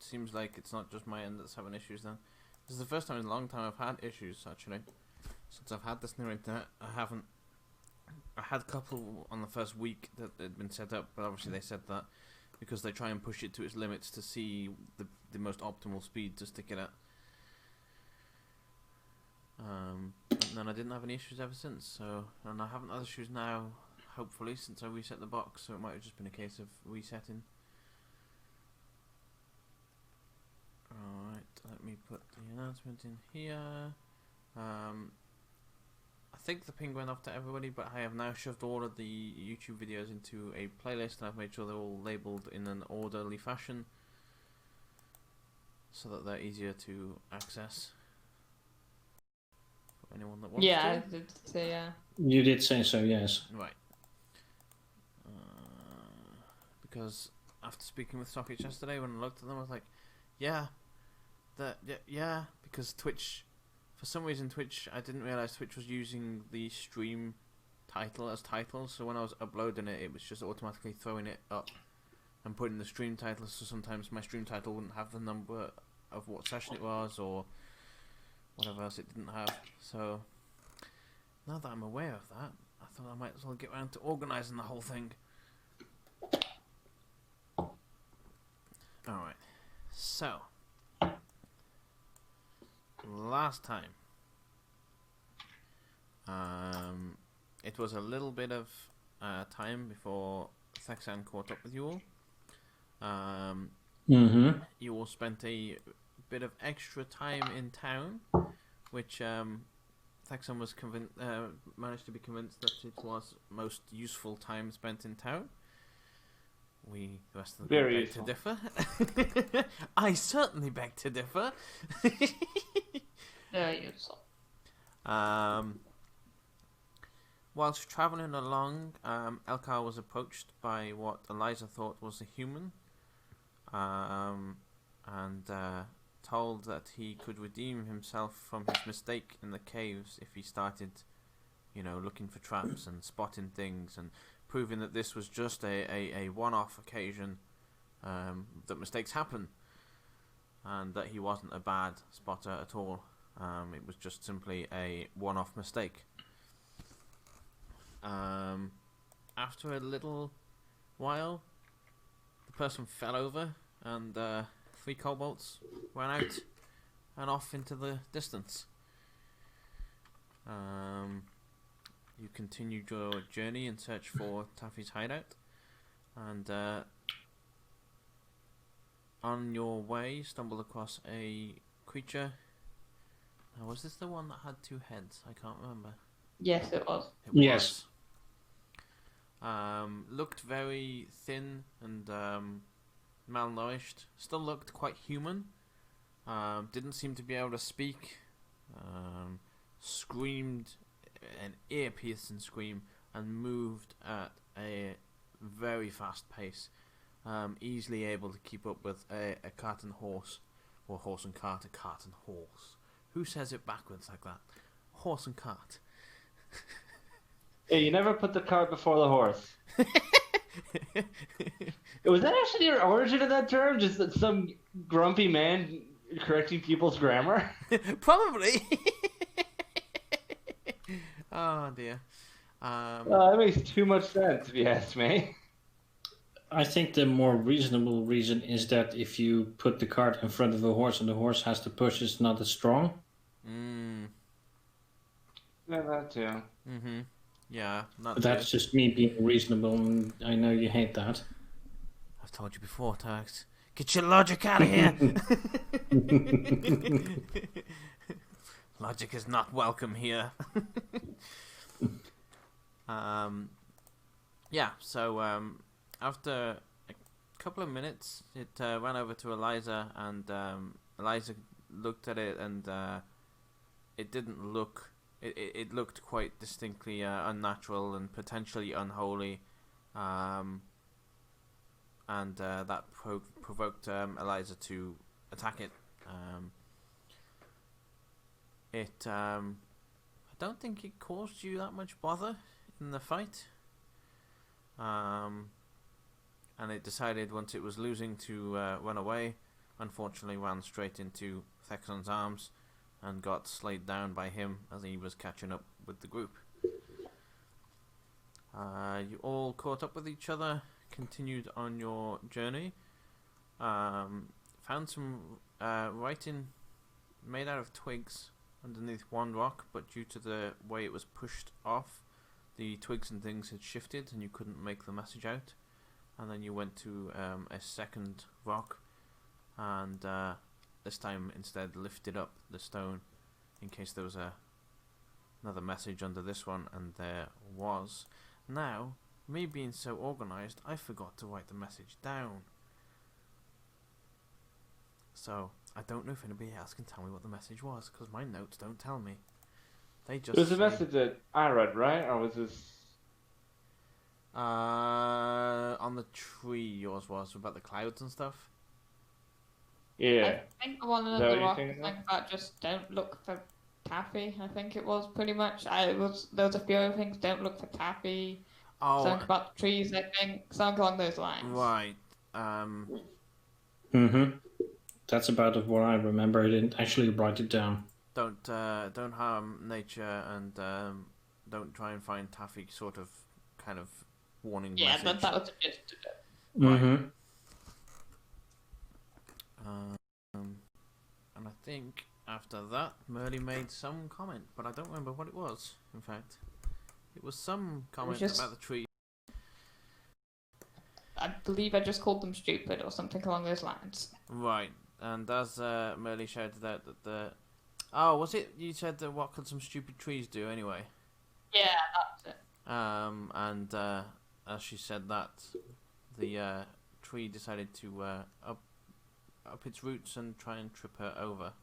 seems like it's not just my end that's having issues then. This is the first time in a long time I've had issues, actually. Since I've had this new internet, I haven't... I had a couple on the first week that had been set up, but obviously they said that because they try and push it to its limits to see the most optimal speed to stick it at. And then I didn't have any issues ever since, so... And I haven't had issues now, hopefully, since I reset the box, so it might have just been a case of resetting. Alright, let me put the announcement in here. I think the ping went off to everybody, but I have now shoved all of the YouTube videos into a playlist, and I've made sure they're all labelled in an orderly fashion so that they're easier to access for anyone that wants to. Yeah, I did say yeah. You did say so, yes. Right. Because after speaking with Sockets yesterday, when I looked at them, I was like, yeah, because Twitch... For some reason, Twitch, I didn't realise Twitch was using the stream title as title, so when I was uploading it, it was just automatically throwing it up and putting the stream title, so sometimes my stream title wouldn't have the number of what session it was, or whatever else it didn't have. So, now that I'm aware of that, I thought I might as well get around to organising the whole thing. Alright, so... Last time, it was a little bit of time before Thexan caught up with you all. You all spent a bit of extra time in town, which Thexan was managed to be convinced that it was most useful time spent in town. The rest of the Very beg to differ. I certainly beg to differ. Very useful. Whilst travelling along, Elkar was approached by what Eliza thought was a human, and told that he could redeem himself from his mistake in the caves if he started, looking for traps and spotting things and proving that this was just a one-off occasion, that mistakes happen, and that he wasn't a bad spotter at all. It was just simply a one-off mistake. After a little while, the person fell over, and 3 kobolds ran out and off into the distance. You continued your journey in search for Tafi's hideout, and on your way you stumbled across a creature. Now, was this the one that had 2 heads? I can't remember. Yes, it was. It was. Yes. Looked very thin and malnourished. Still looked quite human. Didn't seem to be able to speak. Screamed an ear-piercing scream and moved at a very fast pace, easily able to keep up with a cart and horse, or horse and cart, a cart and horse. Who says it backwards like that? Horse and cart. Hey, you never put the cart before the horse. Was that actually your origin of that term? Just that some grumpy man correcting people's grammar? Probably. Oh dear. That makes too much sense, if you ask me. I think the more reasonable reason is that if you put the cart in front of a horse and the horse has to push, it's not as strong. Yeah, that too. Yeah, But that's just me being reasonable, and I know you hate that. I've told you before, Tax. Get your logic out of here. Logic is not welcome here. Yeah, so after a couple of minutes, it ran over to Eliza, and Eliza looked at it, and it didn't look... It looked quite distinctly unnatural and potentially unholy, and that provoked Eliza to attack it. I don't think it caused you that much bother in the fight, and it decided once it was losing to run away. unfortunately ran straight into Thexon's arms and got slayed down by him as he was catching up with the group. You all caught up with each other, continued on your journey, found some writing made out of twigs underneath one rock, but due to the way it was pushed off, the twigs and things had shifted and you couldn't make the message out. And then you went to a second rock and this time instead lifted up the stone in case there was another message under this one, and there was. Now, me being so organised, I forgot to write the message down. So, I don't know if anybody else can tell me what the message was, because my notes don't tell me. They just It was a say, message that I read, right? Or was this... on the tree yours was, about the clouds and stuff. Yeah. I think one Is of that the what you're rocks thinking of? like that just don't look for Taffy. I think it was pretty much. There was a few other things. Don't look for Taffy. Oh, Something about the trees. I think something along those lines. right. That's about what I remember. I didn't actually write it down. Don't harm nature and don't try and find Taffy sort of kind of warning Yeah, message. that was the gist of it. Mm-hmm. And I think after that, Merly made some comment, but I don't remember what it was. In fact, it was some comment just- about the tree. I believe I just called them stupid or something along those lines. Right, and as Merly shouted out that the... Oh, was it? You said that what could some stupid trees do anyway? Yeah, that's it. And as she said that, the tree decided to up its roots and try and trip her over.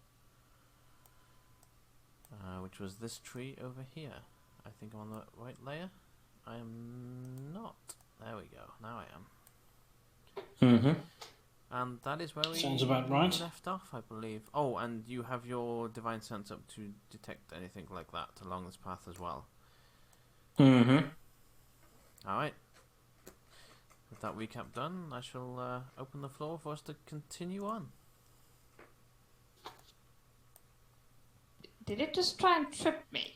Which was this tree over here. I think I'm on the right layer. I am not. There we go. Now I am. Mm-hmm. And that is where we Sounds about right. left off, I believe. Oh, and you have your divine sense up to detect anything like that along this path as well. Mm-hmm. Alright. With that recap done, I shall open the floor for us to continue on. Did it just try and trip me?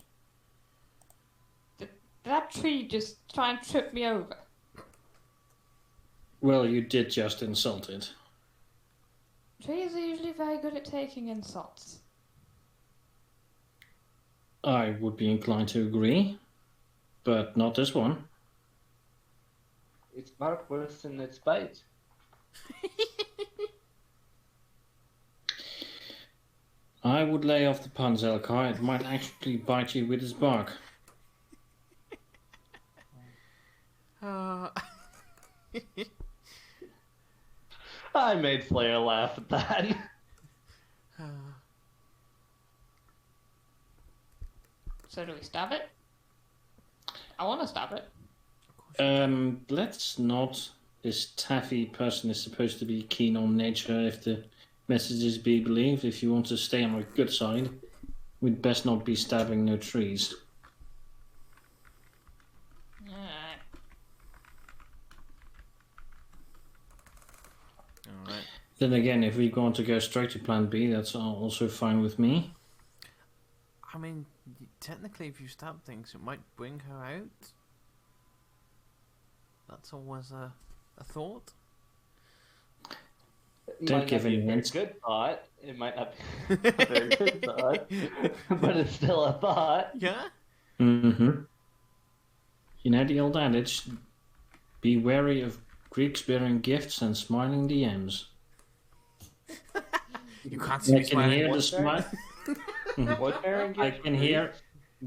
Did that tree just try and trip me over? Well, you did just insult it. Trees are usually very good at taking insults. I would be inclined to agree, but not this one. It's not worse than its bite. I would lay off the puns, Elcar. It might actually bite you with its bark. I made Slayer laugh at that. So do we stab it? I want to stab it. Let's not. This taffy person is supposed to be keen on nature if the messages be believed. If you want to stay on our good side, we'd best not be stabbing no trees. Alright. Then again, if we want to go straight to plan B, that's also fine with me. I mean, technically if you stab things, it might bring her out. That's always a thought. Don't give any hints. Good thought. It might not be a very good thought, but it's still a thought. Yeah? Mm-hmm. You know the old adage, be wary of Greeks bearing gifts and smiling DMs. You can't see me I can smiling. hear the What's smile. What bearing I gift? can hear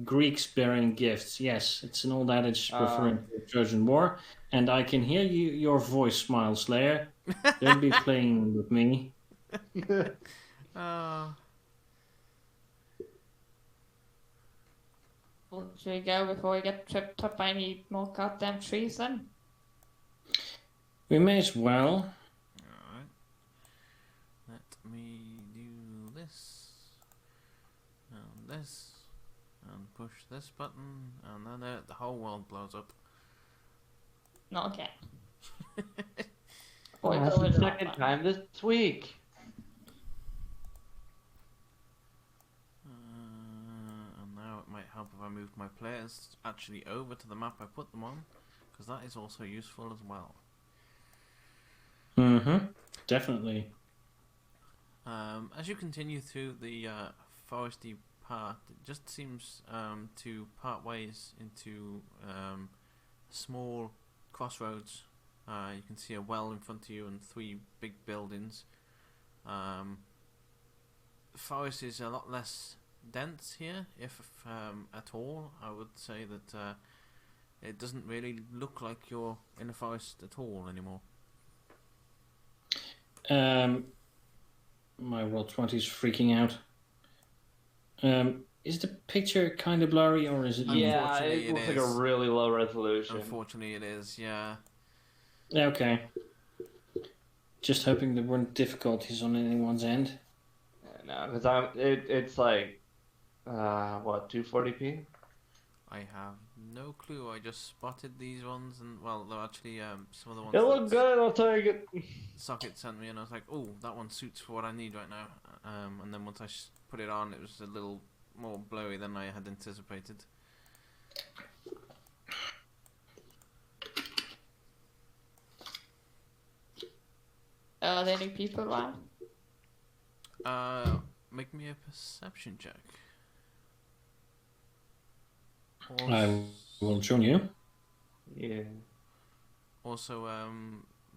Greeks bearing gifts. Yes, it's an old adage referring to the Trojan War. And I can hear your voice smile, Slayer. Don't be playing with me. Oh. Well, should we go before we get tripped up by any more goddamn trees then? We may as well. Alright. Let me do this. And this. And push this button. And then the whole world blows up. Not again. Oh, Boy, that's go the with second that. time this week. moved my players actually over to the map I put them on, because that is also useful as well. Definitely. As you continue through the foresty part, it just seems to part ways into small crossroads. You can see a well in front of you and 3 big buildings. The forest is a lot less dense here, if at all. I would say that it doesn't really look like you're in a forest at all anymore. My Roll20 is freaking out. Is the picture kind of blurry, or is it? Yeah, Unfortunately, it looks it like a is. really low resolution. Unfortunately, it is. Yeah. Okay. Just hoping there weren't difficulties on anyone's end. No, because it's like, what, 240p? I have no clue. I just spotted these ones, and well, they're actually some of the ones It that looked good, I'll take it. Socket sent me, and I was like, "Oh, that one suits for what I need right now." And then once I put it on, it was a little more blowy than I had anticipated. Are there any people around? Make me a perception check. I will join you. Yeah. Also,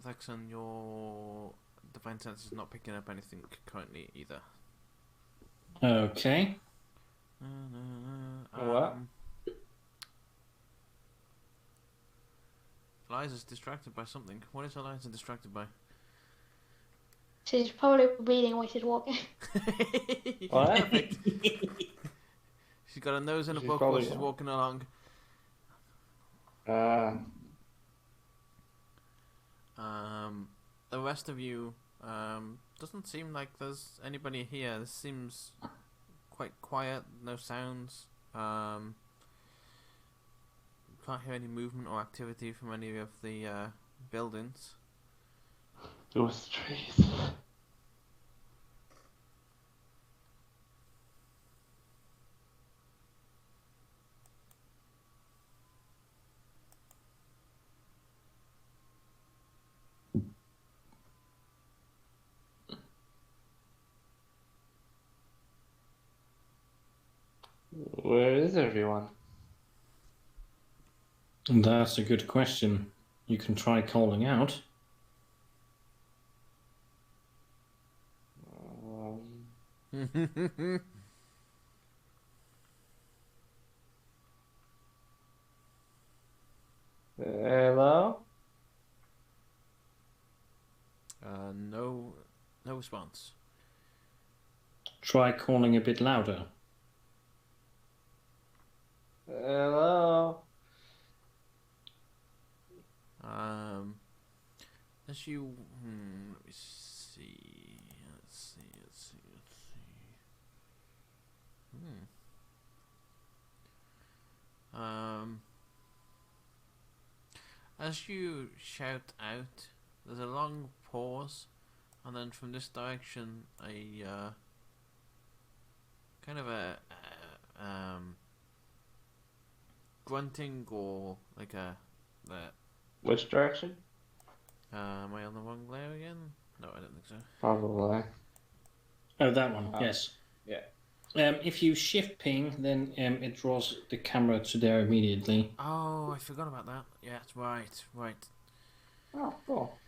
Vexen, your divine sense is not picking up anything currently either. Okay. What? Eliza's distracted by something. What is Eliza distracted by? She's probably reading while she's walking. What? Perfect. She's got a nose and a She's book while probably- she's walking along. The rest of you, doesn't seem like there's anybody here. This seems quite quiet, no sounds. Can't hear any movement or activity from any of the buildings. Those trees. Where is everyone? That's a good question. You can try calling out. Hello? No response. Try calling a bit louder. Hello? As you, let me see. Let's see. As you shout out, there's a long pause, and then from this direction, a kind of a grunting or like a. Which direction? Am I on the wrong layer again? No, I don't think so. Probably. Oh, that one. Yes. Yeah. If you shift ping, then it draws the camera to there immediately. Oh, I forgot about that. Yeah, right. Oh, cool.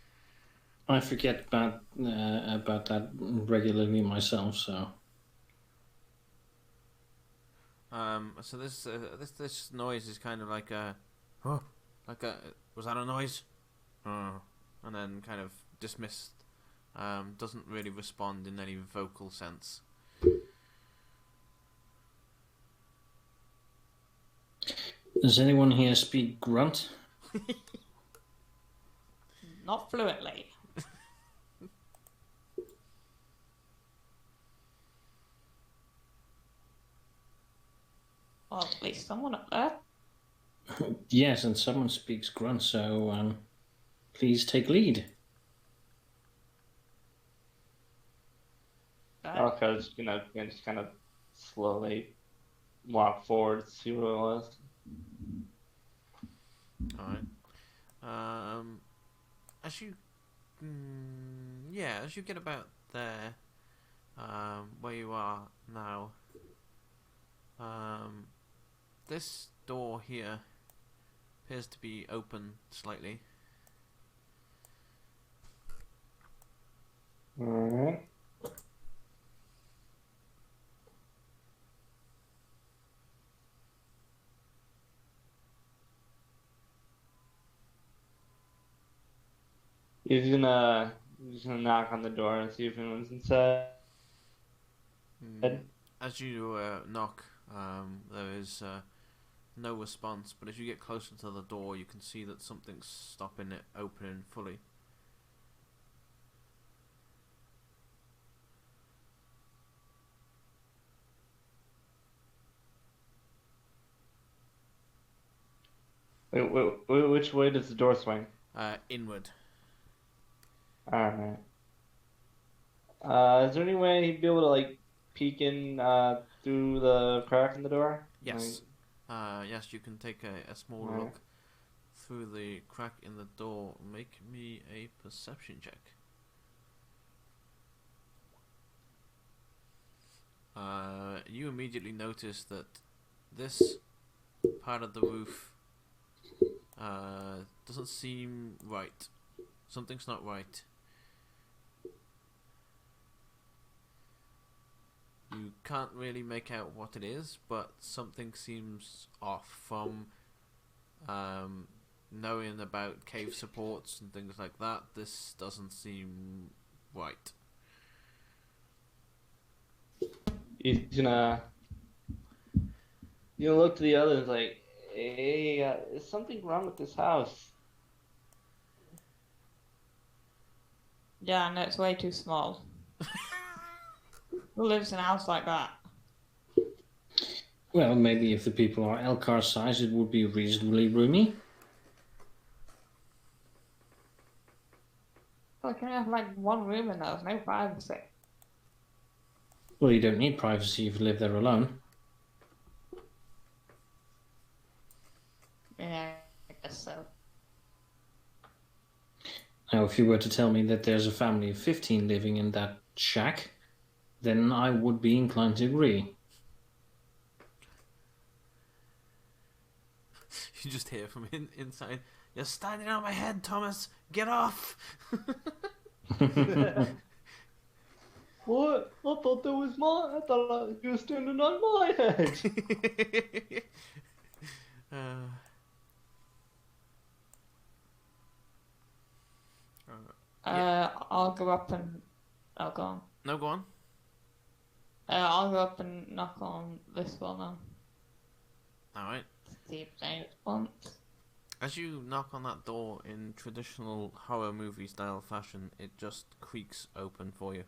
I forget about that regularly myself. So. So this noise is kind of like a, was that a noise? And then kind of dismissed. Doesn't really respond in any vocal sense. Does anyone here speak grunt? Not fluently. Well, at least someone up there. Yes, and someone speaks grunt, so please take lead. Okay, just kind of slowly walk forward to see what it was. All right. As you, yeah, as you get about there, where you are now, this door here appears to be open slightly. Alright. He's gonna knock on the door and see if anyone's inside. As you knock, there is no response, but as you get closer to the door, you can see that something's stopping it opening fully. Wait, which way does the door swing? Inward. Alright. Is there any way he'd be able to like peek in through the crack in the door? Yes. Yes, you can take a small Alright. look through the crack in the door. Make me a perception check. You immediately notice that this part of the roof doesn't seem right. Something's not right. You can't really make out what it is, but something seems off from knowing about cave supports and things like that. This doesn't seem right. He's gonna look to the others like, hey, is something wrong with this house? Yeah, no, it's way too small. Who lives in a house like that? Well, maybe if the people are Elcar size, it would be reasonably roomy. Well, can you have like one room in there? There's no privacy. Well, you don't need privacy if you live there alone. Yeah, I guess so. Now, if you were to tell me that there's a family of 15 living in that shack, then I would be inclined to agree. You just hear from inside, "You're standing on my head, Thomas! Get off!" What? I thought that was mine. I thought you were standing on my head. I'll go up and... Oh, go on. No, go on. I'll go up and knock on this one then. Alright. See if there's any response. As you knock on that door in traditional horror movie style fashion, it just creaks open for you.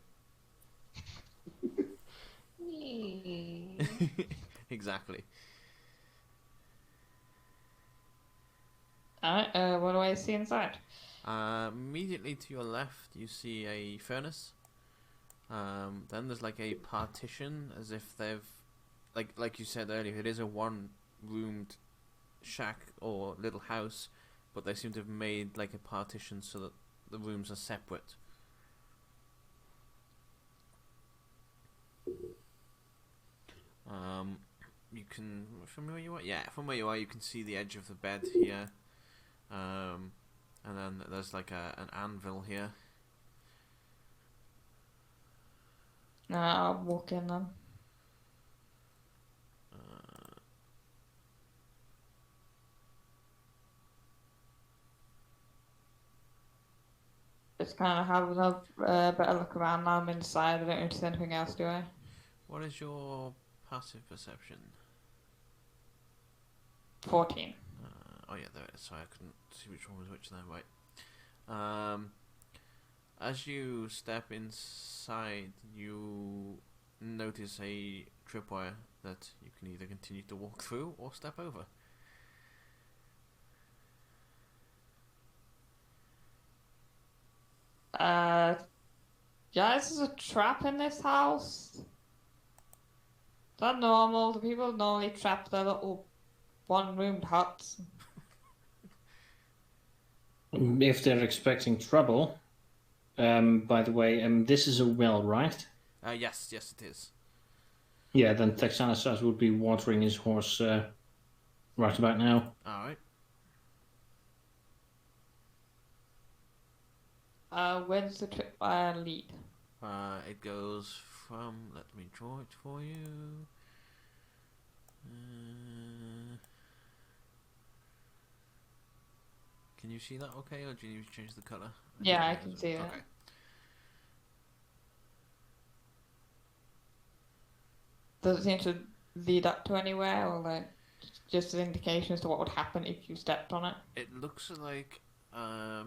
Exactly. Alright, what do I see inside? Immediately to your left, you see a furnace. Then there's like a partition, as if they've, like you said earlier, it is a one-roomed shack or little house, but they seem to have made like a partition so that the rooms are separate. You can, from where you are, yeah, from where you are, you can see the edge of the bed here. And then there's like an anvil here. I'll walk in then. Just kind of have a better look around now I'm inside. I don't notice anything else, do I? What is your passive perception? 14. Oh yeah, there it is. Sorry, I couldn't see which one was which there. Right. As you step inside, you notice a tripwire that you can either continue to walk through or step over. Yeah, this is a trap in this house. that normal? Do people normally trap their little one-roomed huts? If they're expecting trouble. By the way, this is a well, right? Yes, it is. Yeah, then Texanus would be watering his horse right about now. Alright. Where's the trip lead? It goes from... Let me draw it for you. Can you see that okay, or do you need to change the colour? Yeah, I can see it. Okay. Does it seem to lead up to anywhere, or like just an indication as to what would happen if you stepped on it? It looks like...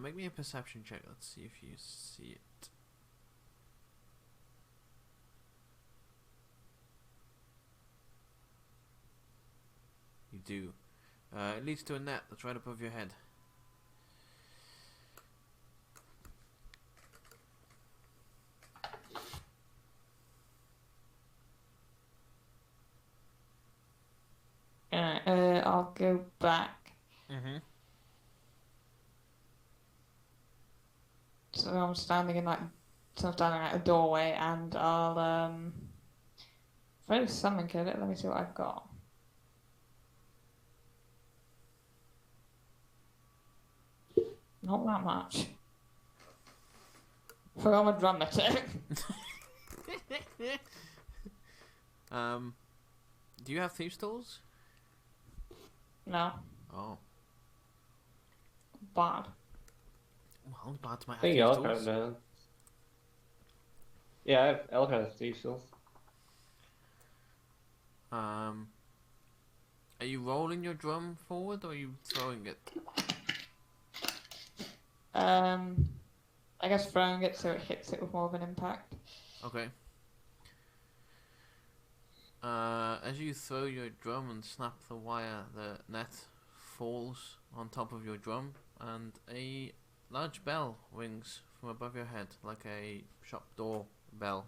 make me a perception check. Let's see if you see it. You do. It leads to a net that's right above your head. I'll go back. Mm-hmm. So I'm standing in at a doorway, and I'll throw something at it. Let me see what I've got. Not that much. Throw my drum at it. Do you have thieves' tools? No, Oh. bad. Well, bad might I have think thieves' Elkhart tools. does. Yeah, Elkhart has Thief Tools. Are you rolling your drum forward, or are you throwing it? I guess throwing it so it hits it with more of an impact. Okay. As you throw your drum and snap the wire, the net falls on top of your drum, and a large bell rings from above your head, like a shop door bell.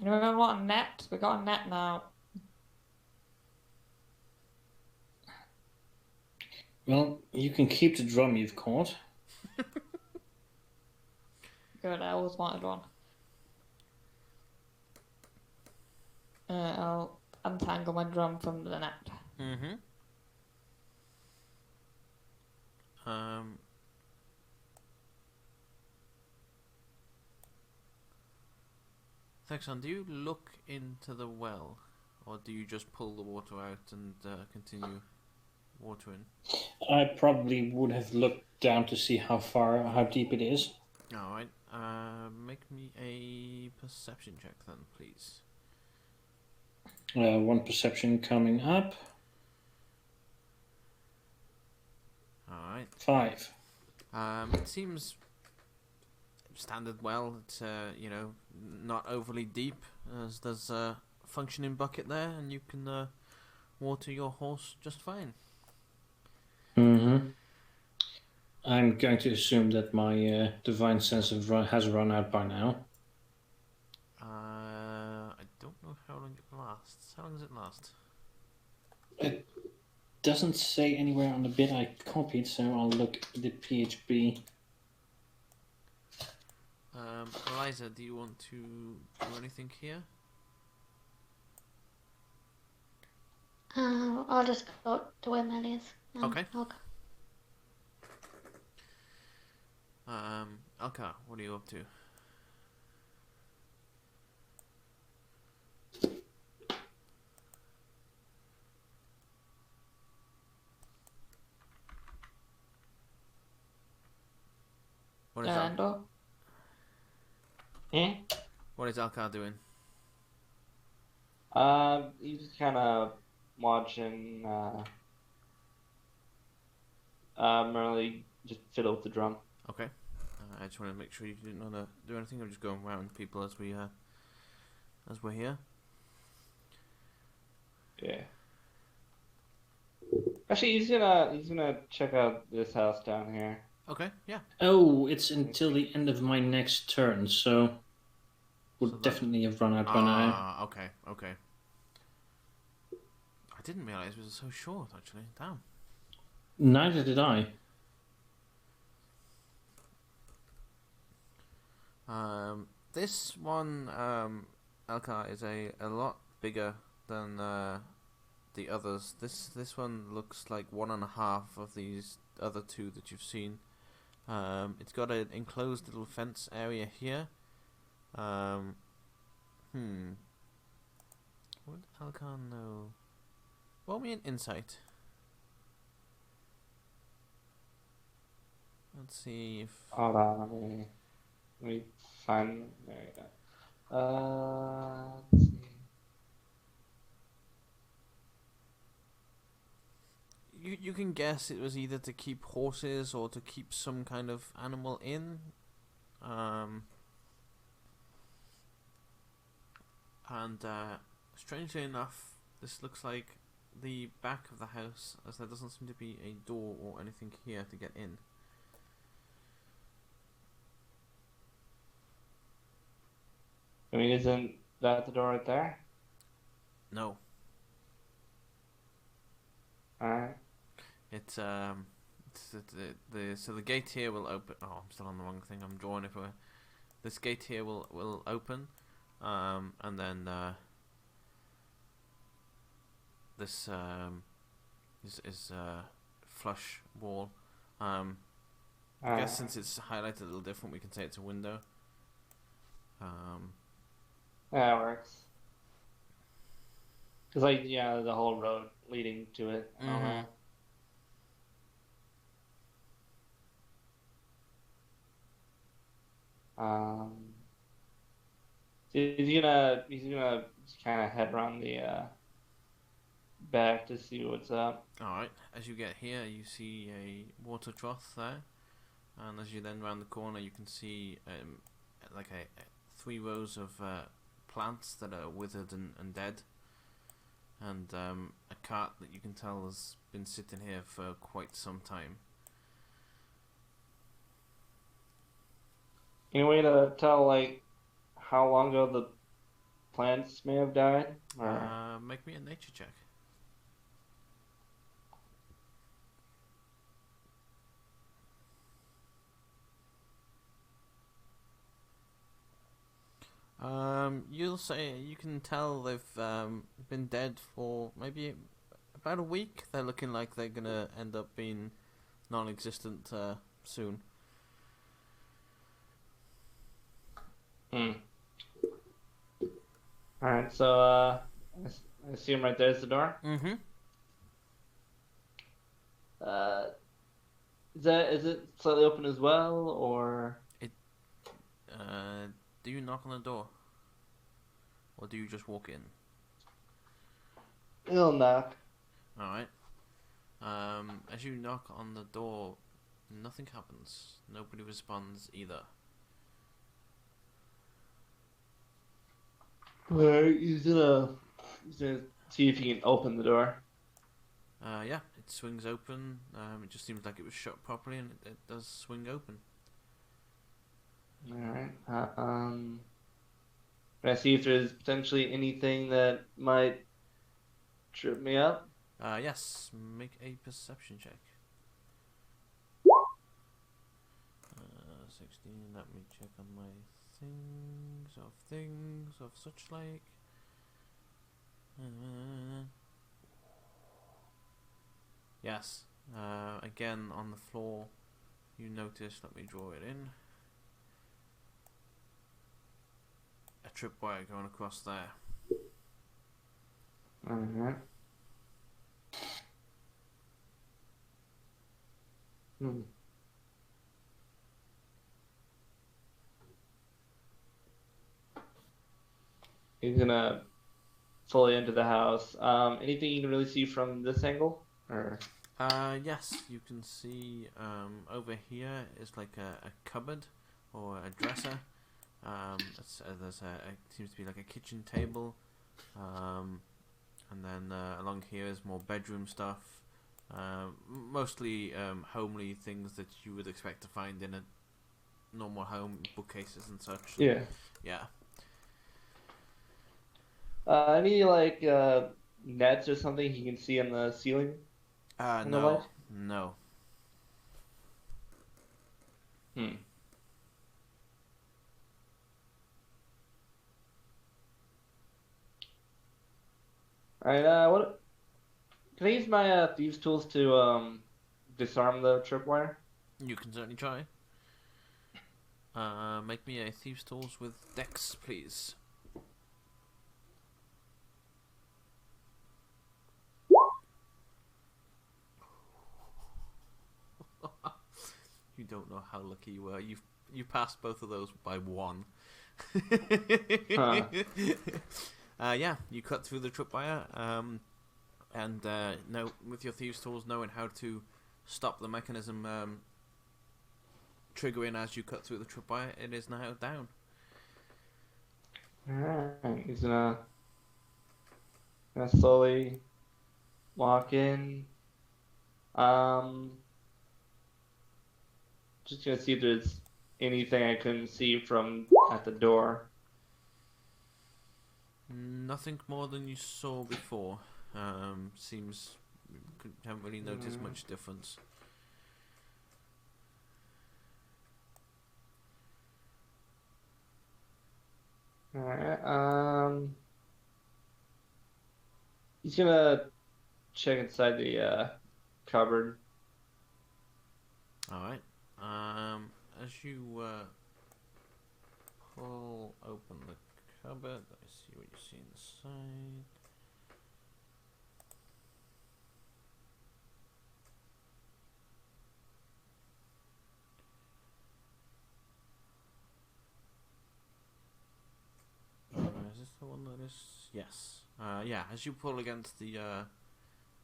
Anyone want a net? We got a net now. Well, you can keep the drum you've caught. Good, I always wanted one. I'll untangle my drum from the net. Mm-hmm. Texan, do you look into the well, or do you just pull the water out and continue watering? I probably would have looked down to see how deep it is. Alright, make me a perception check then, please. One perception coming up. Alright. 5. It seems standard well. It's, not overly deep, as there's a functioning bucket there, and you can water your horse just fine. Mm-hmm. I'm going to assume that my divine sense has run out by now. I don't know how long it lasts. How long does it last? It doesn't say anywhere on the bit I copied, so I'll look at the PHB. Eliza, do you want to do anything here? I'll just go to where Melly is. Okay. Okay. Alka, what are you up to? What is Andor. What is Alka doing? He's just kind of watching Merrily just fiddle with the drum. Okay. I just want to make sure you didn't want to do anything. I'm just going around people as we're here. Yeah. Actually, he's gonna check out this house down here. Okay, yeah. Oh, it's until the end of my next turn, so would So that- definitely have run out by now. Ah, okay, okay. I didn't realise it was so short, actually. Damn. Neither did I. This one, Elkar, is a lot bigger than the others. This one looks like 1.5 of these other two that you've seen. It's got an enclosed little fence area here. Would Elkar know? Roll me an insight. Let's see if. Hold on, let me find. There you go. Let's see. You can guess it was either to keep horses or to keep some kind of animal in. And strangely enough, this looks like the back of the house, as there doesn't seem to be a door or anything here to get in. I mean, isn't that the door right there? No, Alright. it's so the gate here will open. Oh, I'm still on the wrong thing. I'm drawing everywhere. This gate here will open, and then this is flush wall. I guess since it's highlighted a little different, we can say it's a window. That works. Cause like yeah, the whole road leading to it. Mhm. So he's gonna kind of head around the back to see what's up. Alright, as you get here, you see a water trough there, and as you then round the corner, you can see like a 3 rows of plants that are withered and dead, and a cart that you can tell has been sitting here for quite some time. Any way to tell like how long ago the plants may have died? Or Make me a nature check. You'll say you can tell they've been dead for maybe about a week. They're looking like they're gonna end up being non-existent soon. Alright, so I assume right there's the door. Mm-hmm. Is it slightly open as well, or Do you knock on the door, or do you just walk in? it'll knock? All right. As you knock on the door, nothing happens. Nobody responds either. Alright, he's gonna see if he can open the door. Yeah, it swings open. It just seems like it was shut properly, and it does swing open. Alright. Can I see if there's potentially anything that might trip me up? Yes, make a perception check. 16, let me check on my things of such like. Yes, again on the floor, you notice, let me draw it in, a tripwire going across there. Alright. He's gonna fully into the house. Anything you can really see from this angle? Or Yes, you can see over here is like a cupboard or a dresser. There's seems to be like a kitchen table, and then along here is more bedroom stuff. Mostly homely things that you would expect to find in a normal home, bookcases and such. Yeah. Yeah. Any like nets or something you can see on the ceiling? In the light? No. Hmm. All right. What? Can I use my thieves tools to disarm the tripwire? You can certainly try. Make me a thieves' tools with Dex, please. You don't know how lucky you were. You passed both of those by 1. Huh. Yeah, you cut through the tripwire, and now with your thieves' tools, knowing how to stop the mechanism triggering as you cut through the tripwire, it is now down. Alright. He's gonna slowly walk in. Just gonna see if there's anything I couldn't see from at the door. Nothing more than you saw before. Seems haven't really noticed much difference. Alright. He's gonna check inside the cupboard. All right. As you pull open the cupboard, I see what you see inside. Is this the one that is? Yes. Yeah. As you pull against the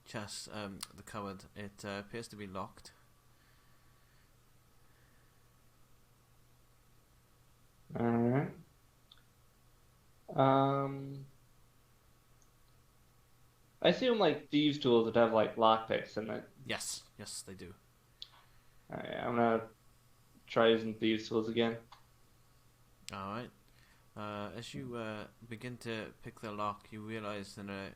chest, the cupboard, it appears to be locked. Alright. I assume like thieves' tools would have like lockpicks in it. Yes. Yes, they do. Alright, I'm gonna try using thieves' tools again. All right. As you begin to pick the lock, you realize in a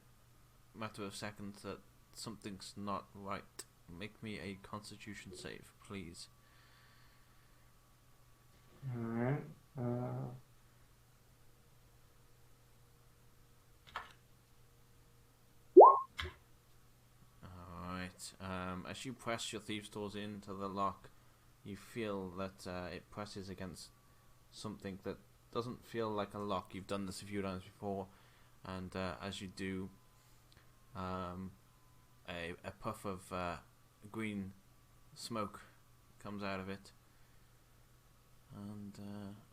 matter of seconds that something's not right. Make me a Constitution save, please. Alright. Alright. As you press your thieves' tools into the lock, you feel that it presses against something that doesn't feel like a lock. You've done this a few times before, and as you do, a puff of green smoke comes out of it. And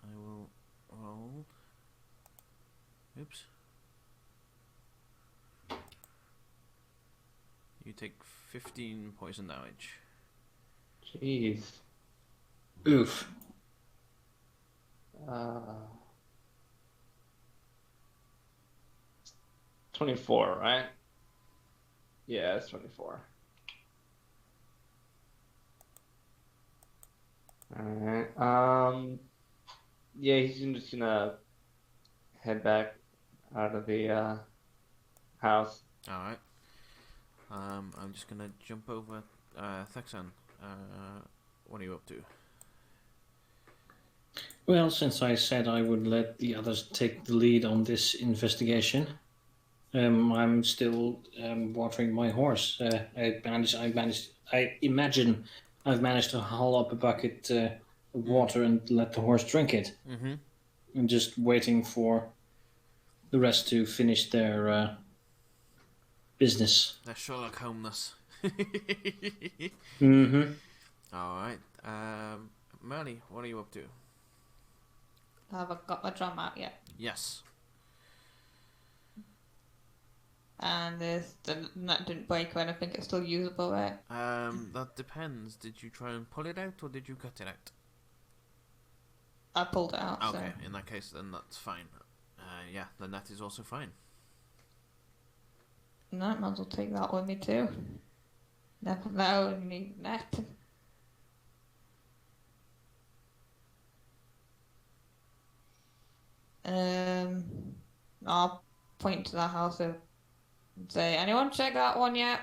I will roll. Oops. You take 15 poison damage. Jeez. Oof. 24, right? Yeah, it's 24. Alright. Yeah, he's just gonna head back out of the house. Alright. I'm just gonna jump over Thexan. What are you up to? Well, since I said I would let the others take the lead on this investigation, I'm still watering my horse. I imagine I've managed to haul up a bucket of water and let the horse drink it. Mm-hmm. I'm just waiting for the rest to finish their business. They're Sherlock Holmes. Mm-hmm. Alright. Merly, what are you up to? I haven't got my drum out yet. Yes. And the nut didn't break or anything, it's still usable, right? That depends. Did you try and pull it out or did you cut it out? I pulled it out, Okay, so. in that case, then that's fine. Yeah, the net is also fine. No, might as well take that with me too. Never know, need that. I'll point to the house and say, anyone check that one yet?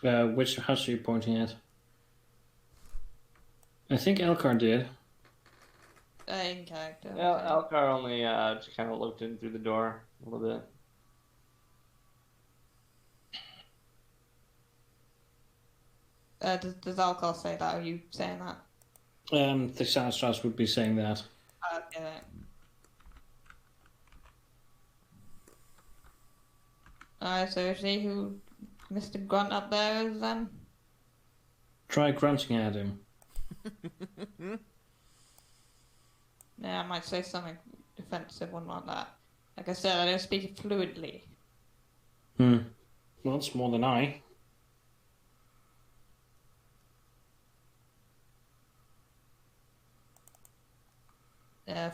Which house are you pointing at? I think Elcar did. In character. Yeah, okay. Elcar only just kind of looked in through the door a little bit. Does Alcor say that? Are you saying that? The Sandstrasse would be saying that. Okay. Then. Alright, so see who Mr. Grunt up there is then? Try grunting at him. Yeah, I might say something defensive, one like that. Like I said, I don't speak it fluently. Well, it's more than I.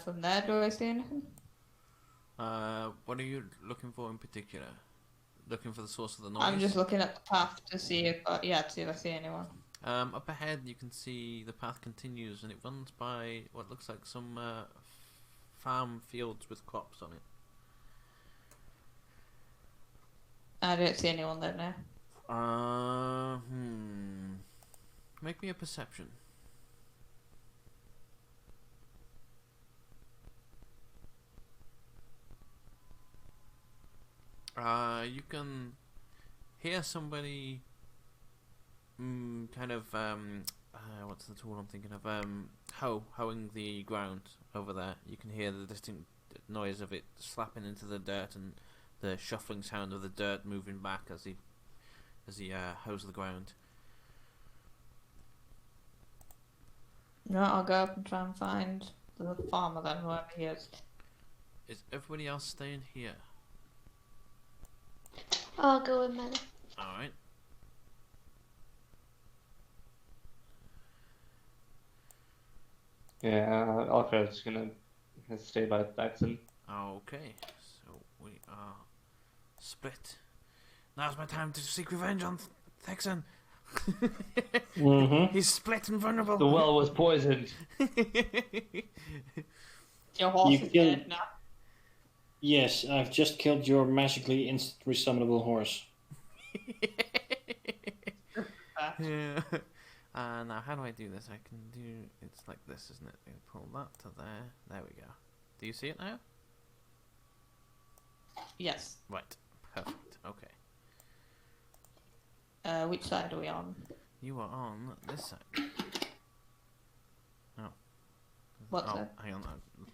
From there, do I see anything? What are you looking for in particular? Looking for the source of the noise? I'm just looking at the path to see if, to see if I see anyone. Up ahead, you can see the path continues, and it runs by what looks like some farm fields with crops on it. I don't see anyone there now. Make me a perception. You can hear somebody kind of what's the tool I'm thinking of? Hoeing the ground over there. You can hear the distinct noise of it slapping into the dirt and the shuffling sound of the dirt moving back as he hoes the ground. No, I'll go up and try and find the farmer then, whoever he is. Is everybody else staying here? I'll go with Mena. Alright. Yeah, Elcar's gonna stay by Thexan. Okay, so we are split. Now's my time to seek revenge on Thexan. He's split and vulnerable. The well was poisoned. Your horse You is killed- dead now. Yes, I've just killed your magically instant resummonable horse. Yeah. Now how do I do this? I can do, it's like this, isn't it? I pull that to there. There we go. Do you see it now? Yes. Right. Perfect. Okay. Which side are we on? You are on this side. Oh. What's oh, it? hang on.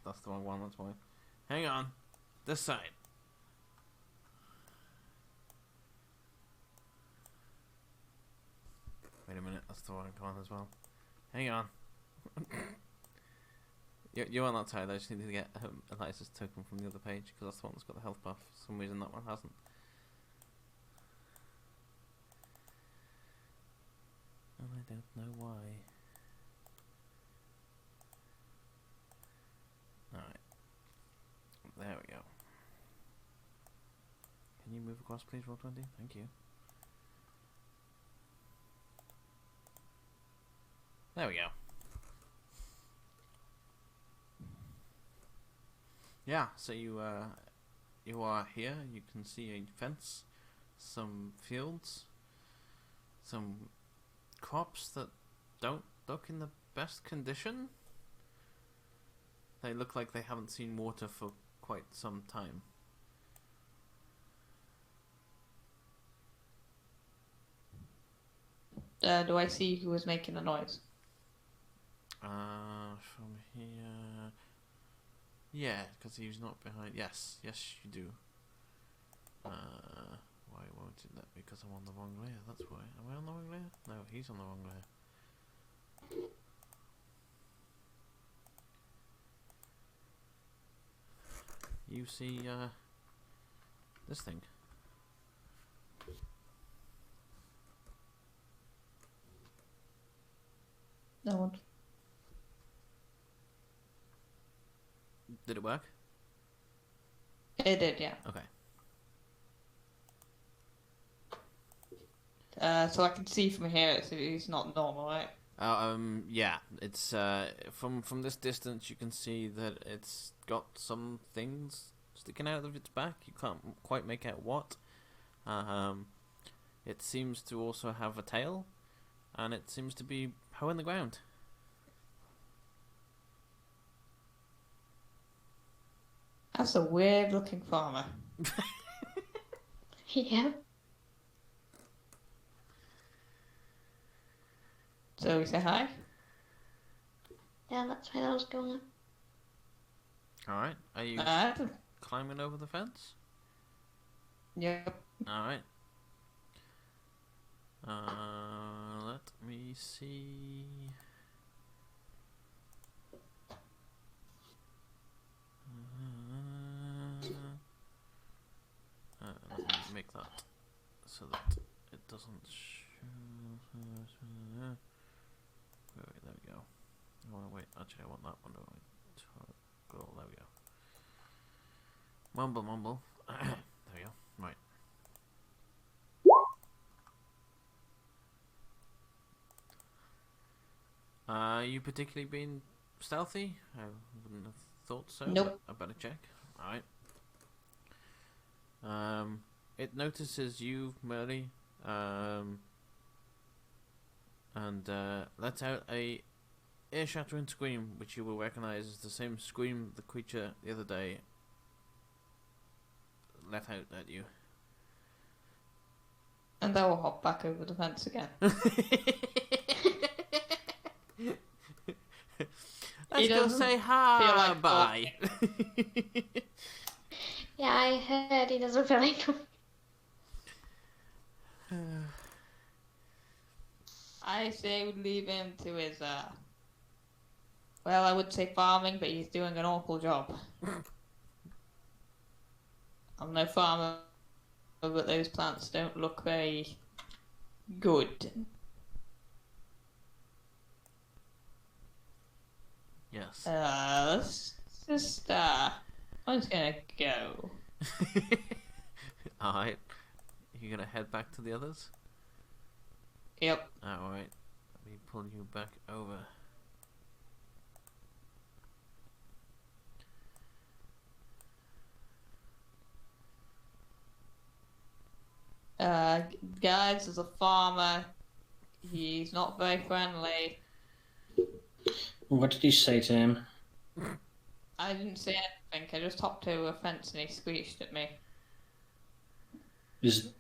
That's the wrong one. That's why. Hang on. This side. Wait a minute. That's the wrong one as well. Hang on. You're on that side. I just need to get Eliza's token from the other page because that's the one that's got the health buff. For some reason that one hasn't. And I don't know why. Alright. There we go. Can you move across please, Roll20? Thank you. There we go. Yeah, so you are here. You can see a fence, some fields, some crops that don't look in the best condition. They look like they haven't seen water for quite some time. Do I see who was making the noise? From here... Yeah, because he's not behind... Yes, you do. Why won't it let me? Because I'm on the wrong layer, that's why. Am I on the wrong layer? No, he's on the wrong layer. You see, this thing. No one. Did it work? It did, yeah. Okay. So I can see from here it's not normal, right? Yeah, it's from this distance you can see that it's got some things sticking out of its back. You can't quite make out what. It seems to also have a tail, and it seems to be hoeing the ground. That's a weird looking farmer. Yeah. So we say hi? Yeah, that's where I was going. Alright, are you Uh, climbing over the fence? yep. Alright. Let me see. Let me make that so that it doesn't Wait, there we go. I want to wait. Actually, I want that one. Go. There we go. Mumble. There we go. Right. You particularly being stealthy? I wouldn't have thought so. Nope. But I better check. Alright. It notices you, Merly, and lets out a ear-shattering scream, which you will recognise as the same scream the creature the other day let out at you. And then we'll hop back over the fence again. Let's go doesn't say hi, feel like bye. Yeah, I heard he doesn't feel like. I say we leave him to his, well, I would say farming, but he's doing an awful job. I'm no farmer, but those plants don't look very good. Yes. Let's just, I'm just gonna go. Alright. You're gonna head back to the others? Yep. Alright. Let me pull you back over. Guys, as a farmer, he's not very friendly. What did you say to him? I didn't say anything, I just hopped over a fence and he screeched at me. Does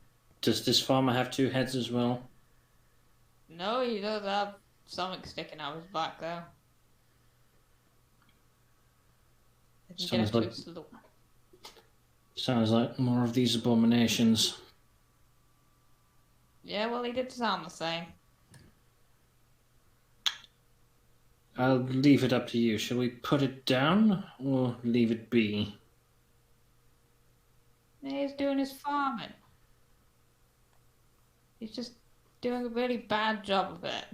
this farmer have two heads as well? No, he does have something sticking out of his back though. I can get Sounds like- too slow. Sounds like more of these abominations. Yeah, well, he did sound the same. I'll leave it up to you. Shall we put it down or leave it be? He's doing his farming. He's just doing a really bad job of it.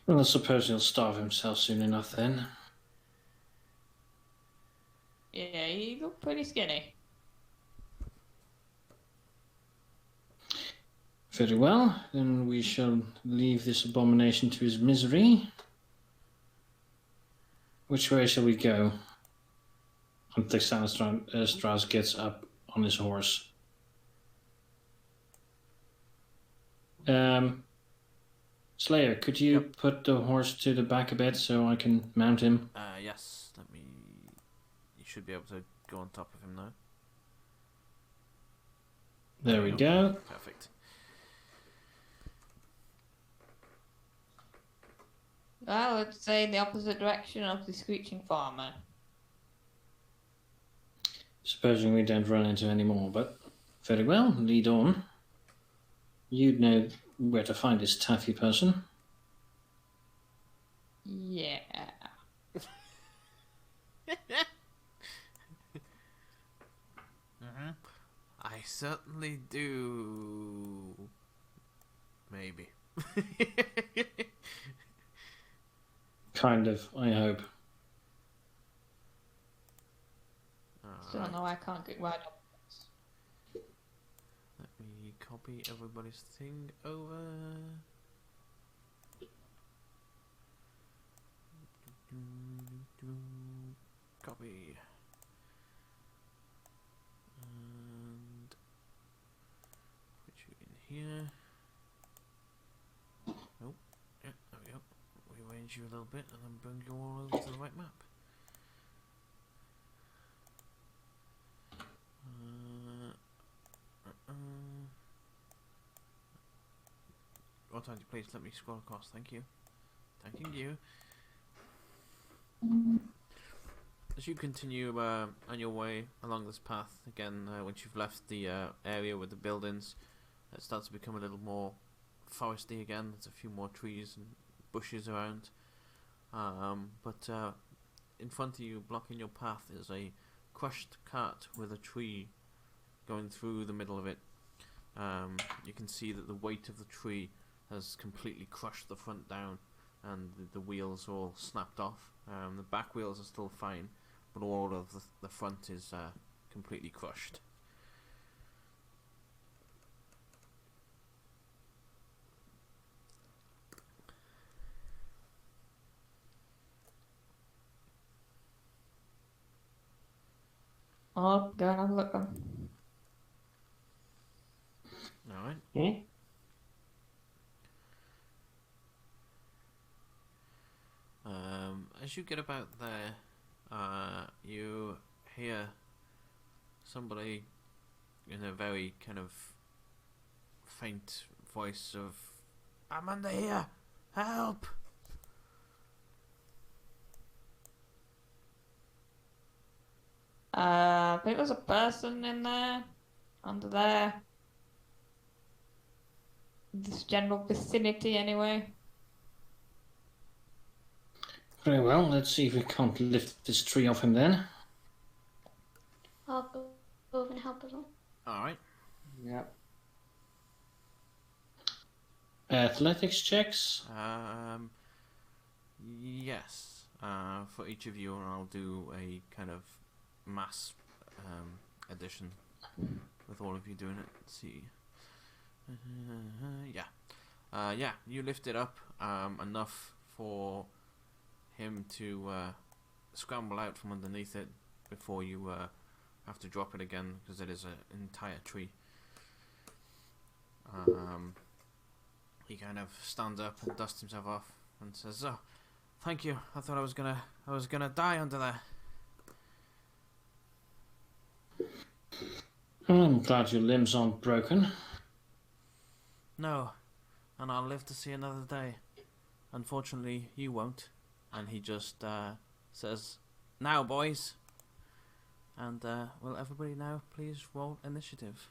Well, I suppose he'll starve himself soon enough then. Yeah, he looked pretty skinny. Very well, then we shall leave this abomination to his misery. Which way shall we go? Until Strauss gets up on his horse. Slayer, could you put the horse to the back a bit so I can mount him? Yes. Let me. You should be able to go on top of him now. There we go. Perfect. Well, let's say in the opposite direction of the screeching farmer. Supposing we don't run into any more, but very well, lead on. You know where to find this Taffy person. Yeah. I certainly do. Maybe. Kind of, I hope. Still don't know why I can't get right up. copy everybody's thing over. Copy. And put you in here. Oh, yeah, there we go. Rearrange you a little bit and then bring you all over to the right map. Please let me scroll across. Thank you. Thanking you. As you continue on your way along this path, again, once you've left the area with the buildings, it starts to become a little more foresty again. There's a few more trees and bushes around. But in front of you, blocking your path, is a crushed cart with a tree going through the middle of it. You can see that the weight of the tree has completely crushed the front down, and the wheels are all snapped off. The back wheels are still fine, but all of the front is completely crushed. I'll go and have a look then. Alright. Hmm? As you get about there, you hear somebody in a very kind of faint voice of, "I'm under here! Help!" I think there's a person in there, under there. This general vicinity, anyway. Very well, let's see if we can't lift this tree off him then. I'll go over and help as well. Alright. Yep. Athletics checks. Yes. For each of you, and I'll do a kind of mass addition with all of you doing it. Let's see. Yeah, you lift it up enough for him to scramble out from underneath it before you have to drop it again, because it is an entire tree. He kind of stands up and dusts himself off and says, "Oh, thank you. I thought I was gonna die under there." I'm glad your limbs aren't broken. No, and I'll live to see another day. Unfortunately, you won't. And he just says, "Now, boys." And will everybody now please roll initiative?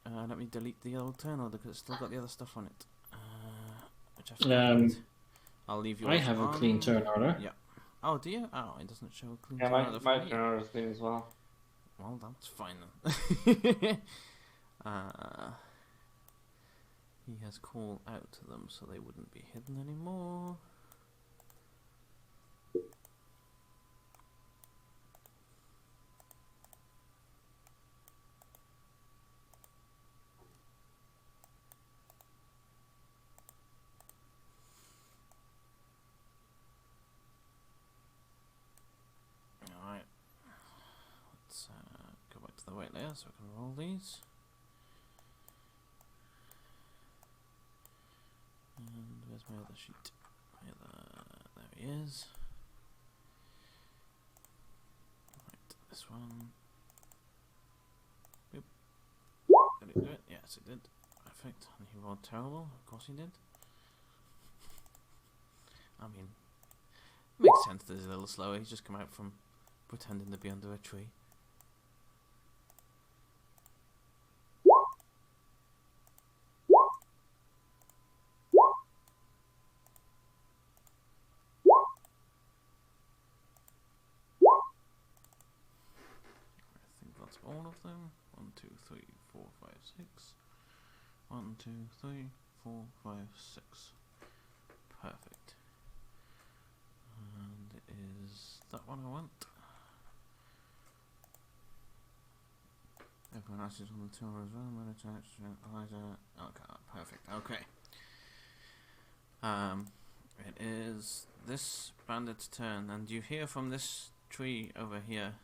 Let me delete the old turn order because it's still got the other stuff on it. Which I've delete. I'll leave yours I have a clean turn order. Yeah. Oh, do you? Oh, it doesn't show a clean Yeah, turn order for my me. turn order is clean as well. Well, that's fine then. He has called out to them so they wouldn't be hidden anymore. Alright. Let's go back to the right layer so I can roll these. And where's my other sheet? There he is. Right, this one. Boop. Did it do it? Yes, it did. Perfect. And he rolled terrible. Of course he did. I mean, makes sense that he's a little slower. He's just come out from pretending to be under a tree. I think that's all of them. 1, 2, 3, 4, 5, 6. 1, 2, 3, 4, 5, 6. Perfect. And it is that one I want. Everyone else is on the tour as well. Eliza. Okay, perfect. Okay. It is this bandit's turn, and you hear from this tree over here.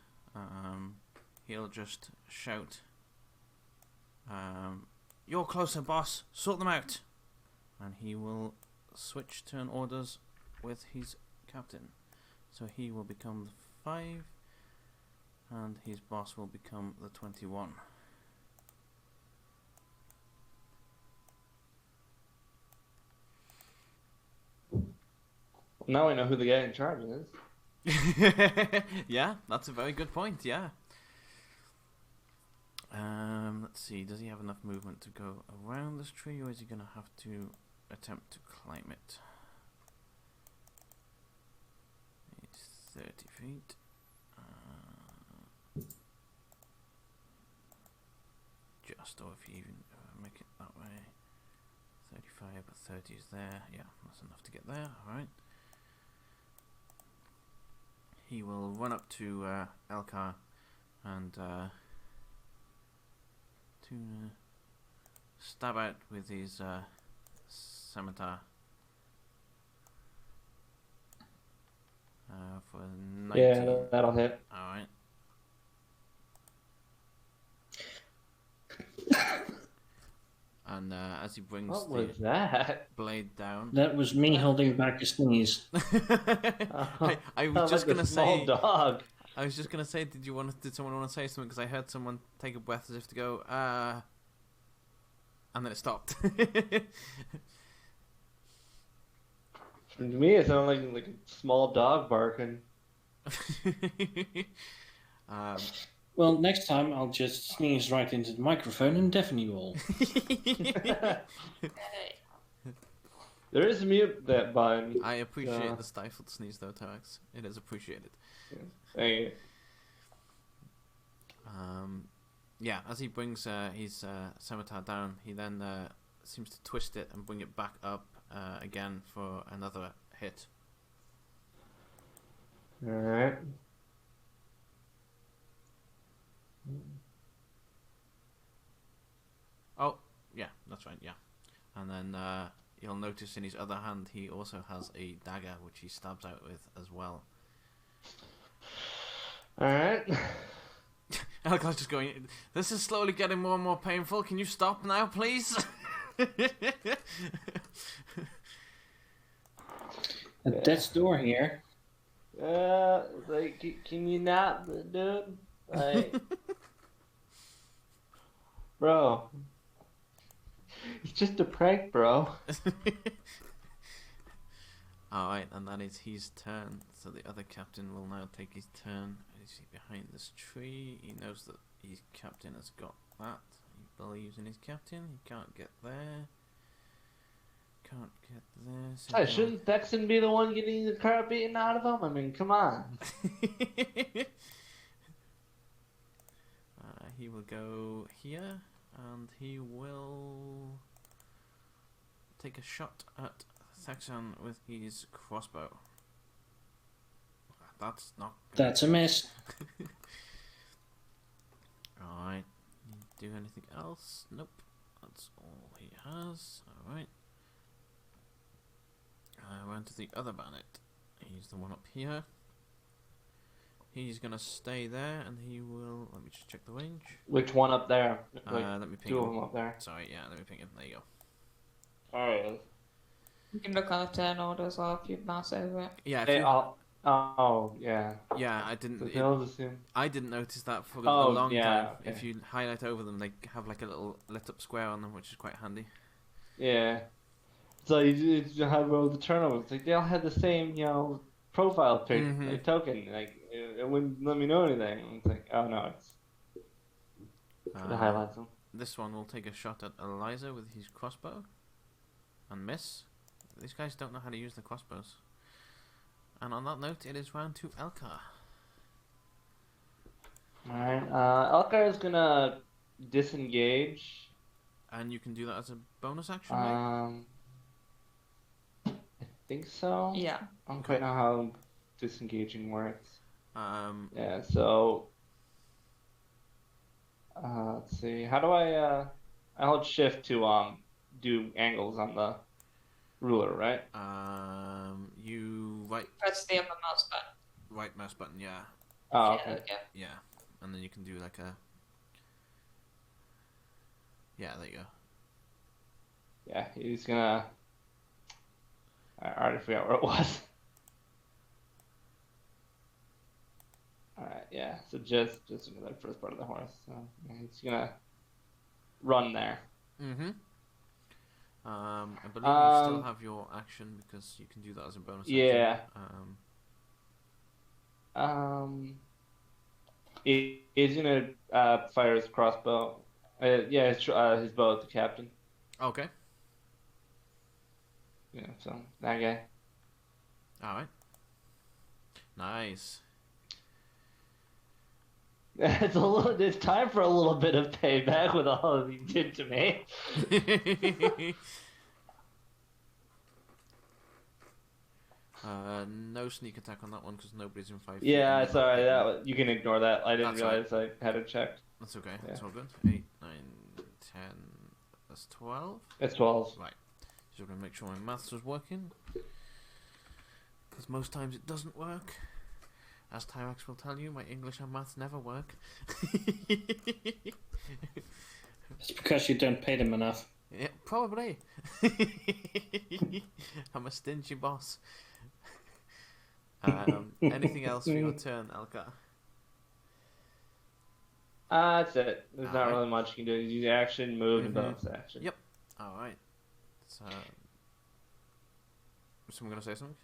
He'll just shout. You're closer, boss. Sort them out. And he will switch turn orders with his captain. So he will become the 5, and his boss will become the 21. Now I know who the guy in charge is. Yeah, that's a very good point, yeah. Let's see, does he have enough movement to go around this tree, or is he going to have to attempt to climb it? It's 30 feet. Just, or if you even make it that way. 35, but 30 is there. Yeah, that's enough to get there, alright. He will run up to Elkar and to stab out with his scimitar for 19. Yeah, that'll hit. Alright. And as he brings What the was that? blade down, That was me holding back a sneeze. I was Sounds just like gonna a small say. dog. I was just gonna say, did someone want to say something? Because I heard someone take a breath as if to go, and then it stopped. To me, it sounded like a small dog barking. um, Well, next time I'll just sneeze right into the microphone and deafen you all. There is a mute that button. I appreciate Yeah. the stifled sneeze, though, Tarex. It is appreciated. Thank you. Yeah, as he brings his scimitar down, he then seems to twist it and bring it back up again for another hit. Alright. Oh, yeah, that's right, yeah. And then you'll notice in his other hand he also has a dagger which he stabs out with as well. Alright. Elgar's just going, this is slowly getting more and more painful. Can you stop now, please? At death's door here. Like, can you not, dude? Like, bro. It's just a prank, bro. Alright, and that is his turn. So the other captain will now take his turn. Is he behind this tree? He knows that his captain has got that. He believes in his captain. He can't get there. Can't get there. So Hey, shouldn't Dexon be the one getting the crap beaten out of him? I mean, come on. He will go here, and he will take a shot at Saxon with his crossbow. That's not good. That's a miss. Alright. Do anything else? Nope. That's all he has. Alright. We're on to the other bandit. He's the one up here. He's gonna stay there, and he will. Let me just check the range. Which one up there? Like, Let me ping two of him. them up there. Sorry, yeah, let me ping him. There you go. Alright. You can look on the turn order as well if you mouse over it. Yeah, if They you, all. Oh, yeah. yeah, I didn't. So It, they'll assume. I didn't notice that for Oh, a long yeah, time. okay. If you highlight over them, they have like a little lit up square on them, which is quite handy. Yeah. So you have all the turnovers. Like, they all had the same, profile pic, Mhm. like, token. Like, it wouldn't let me know anything. And it's like, oh no, it's the highlights them. This one will take a shot at Eliza with his crossbow and miss. These guys don't know how to use the crossbows. And on that note, it is round to Elkar. Alright. Elkar is gonna disengage. And you can do that as a bonus action, right? I think so. Yeah. I don't quite know how disengaging works. Um, Yeah, so Let's see. How do I hold shift to do angles on the ruler, right? You Press the upper mouse button. right mouse button, yeah, Oh, Yeah, okay. there we go. yeah, and then you can do like a. Yeah, there you go. Yeah, he's gonna. I already forgot where it was. All right, yeah. So just the first part of the horse. So yeah, he's gonna run there. Mm-hmm. I believe you still Um, have your action because you can do that as a bonus Yeah. action. He's gonna fire his crossbow. Yeah, his bow at the captain. Okay. Yeah, so that guy. All right. Nice. It's time for a little bit of payback with all that he did to me. No sneak attack on that one because nobody's in 5 feet. Yeah, and you're not sorry, hitting. you can ignore that. I didn't That's realize I had it checked. That's okay. Yeah. That's all good. 8, 9, 10. That's 12. It's 12. Right. Just gonna make sure my maths was working. Because most times it doesn't work. As Tyrex will tell you, my English and maths never work. It's because you don't pay them enough. Yeah, probably. I'm a stingy boss. Anything else for your turn, Alka? That's it. There's not Alright. really much you can do. You use action, move, and Mhm. bonus action. Yep. Alright. So, is someone going to say something?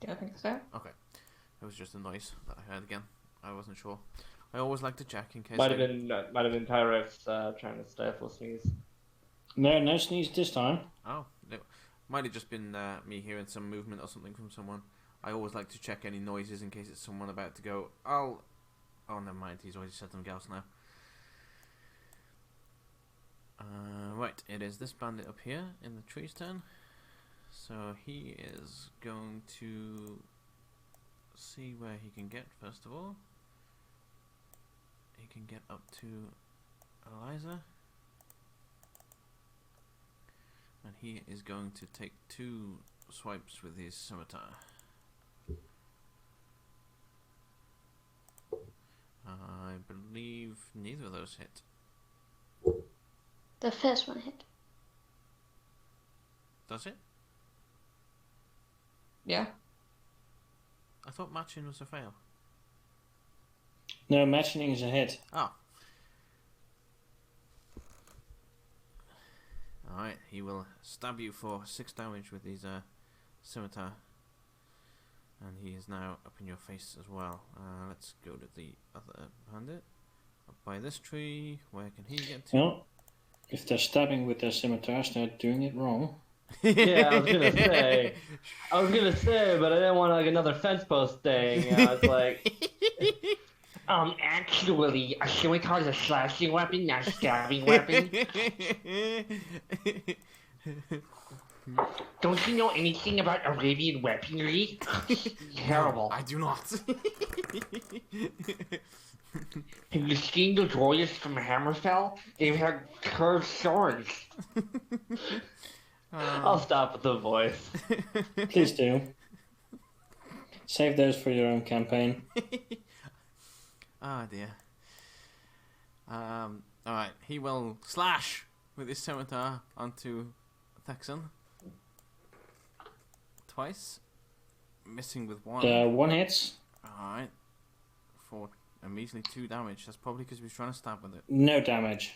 Do I think so? Okay. It was just a noise that I heard again. I wasn't sure. I always like to check in case Might have been Tyrex trying to stifle sneeze. No sneeze this time. Oh, it might have just been me hearing some movement or something from someone. I always like to check any noises in case it's someone about to go, oh, never mind, he's already said something else now. Right, it is this bandit up here in the tree's turn. So he is going to see where he can get, first of all. He can get up to Eliza. And he is going to take 2 swipes with his scimitar. I believe neither of those hit. The first one hit. Does it? Yeah. I thought matching was a fail. No, matching is a hit. Oh. Alright, he will stab you for 6 damage with his scimitar. And he is now up in your face as well. Let's go to the other bandit. Up by this tree. Where can he get to? Well, if they're stabbing with their scimitars, they're doing it wrong. Yeah, I was gonna say, but I didn't want like another fence post thing. It's like, Actually, a scimitar is a slashing weapon, not a stabbing weapon. Don't you know anything about Arabian weaponry? Terrible. I do not. Have you seen the warriors from Hammerfell? They have curved swords. I'll stop with the voice. Please do. Save those for your own campaign. Ah dear. Alright, he will slash with his scimitar onto Thexan. Twice. Missing with 1. One hits. Alright. For a measly 2 damage. That's probably because he was trying to stab with it. No damage.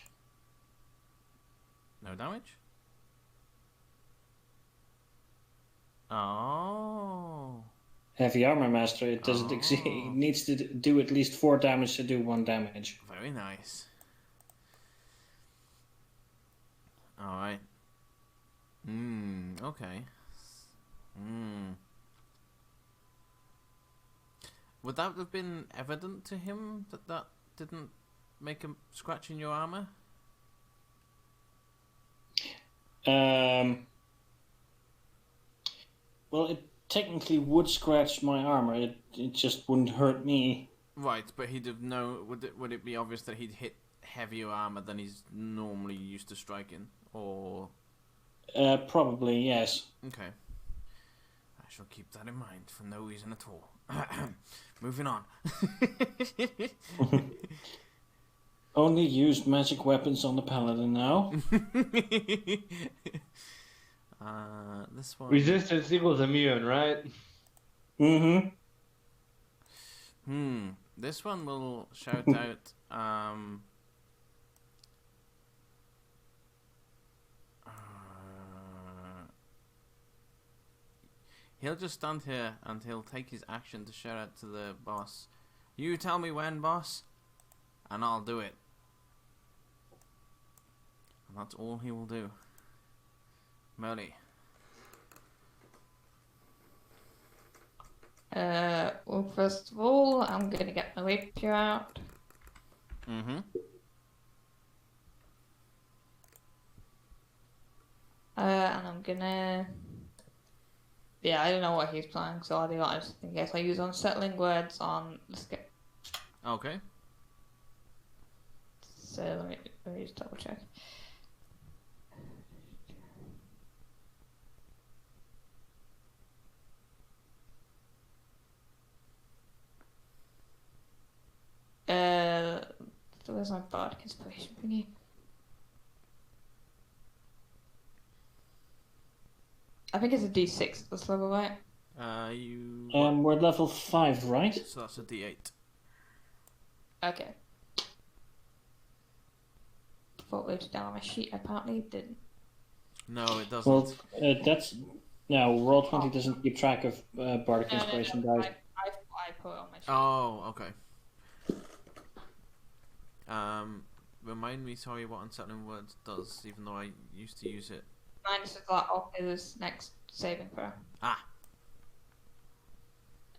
No damage? Oh. Heavy armor master, it doesn't exist. It needs to do at least 4 damage to do 1 damage. Very nice. Alright. Okay. Would that have been evident to him that that didn't make a scratch in your armor? Well, it technically would scratch my armor. It just wouldn't hurt me. Right, but he'd have known. Would it be obvious that he'd hit heavier armor than he's normally used to striking, or? Probably yes. Okay. I shall keep that in mind for no reason at all. Moving on. Only used magic weapons on the paladin now. This one. Resistance equals immune, right? Mm-hmm. This one will shout out. He'll just stand here and he'll take his action to shout out to the boss. You tell me when, boss, and I'll do it. And that's all he will do. Merly. Well, first of all, I'm gonna get my rapier out. Mm-hmm. And I'm gonna... Yeah, I don't know what he's planning, so I'll do that just in case I use unsettling words on the skip. Okay. So let me just double check. So where's my bardic inspiration thingy? I think it's a D6 at this level, right? We're at level 5, right? So that's a D8. Okay. Thought it was down on my sheet, apparently it didn't. No, it doesn't. Well, that's... No, Roll20 doesn't keep track of bardic inspiration No, dice. I put it on my sheet. Oh, okay. Remind me, sorry, what unsettling words does, even though I used to use it. Minus the lot off his next saving throw. Ah.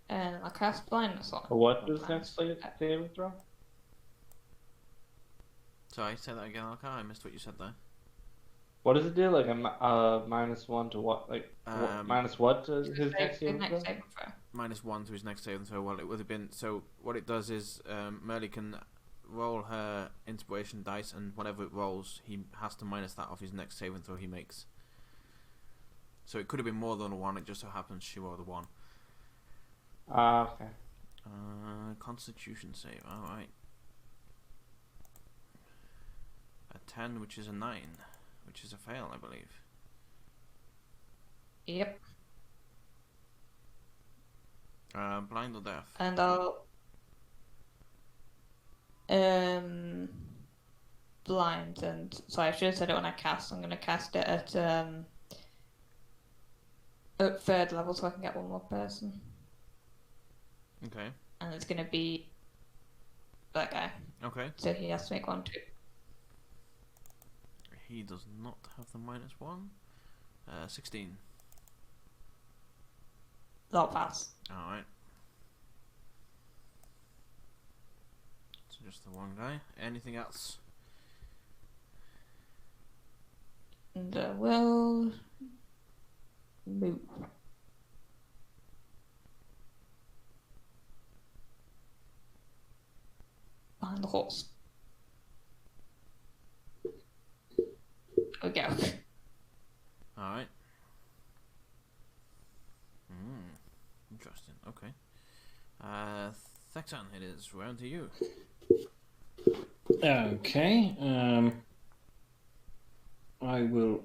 And I cast blindness on. What is next saving throw? Sorry, say that again, Alka. I missed what you said there. What does it do? Like a -1 to what? Like minus what to his next saving throw? -1 to his next saving throw. Well, it would have been. So what it does is Merly can roll her inspiration dice, and whatever it rolls, he has to minus that off his next saving throw he makes. So it could have been more than a 1. It just so happens she rolled a 1. Okay. Constitution save. All right. A 10, which is a 9, which is a fail, I believe. Yep. Blind or deaf? And I'll blind, and sorry, I should have said it when I cast. I'm gonna cast it at 3rd level so I can get one more person. Okay. And it's gonna be that guy. Okay. So he has to make 1, 2. He does not have the -1. 16. Not pass. Alright. So just the one guy. Anything else? And we'll move. Behind the horse. Okay. Alright. Interesting. Okay. Thexan, it is round to you. Okay. I will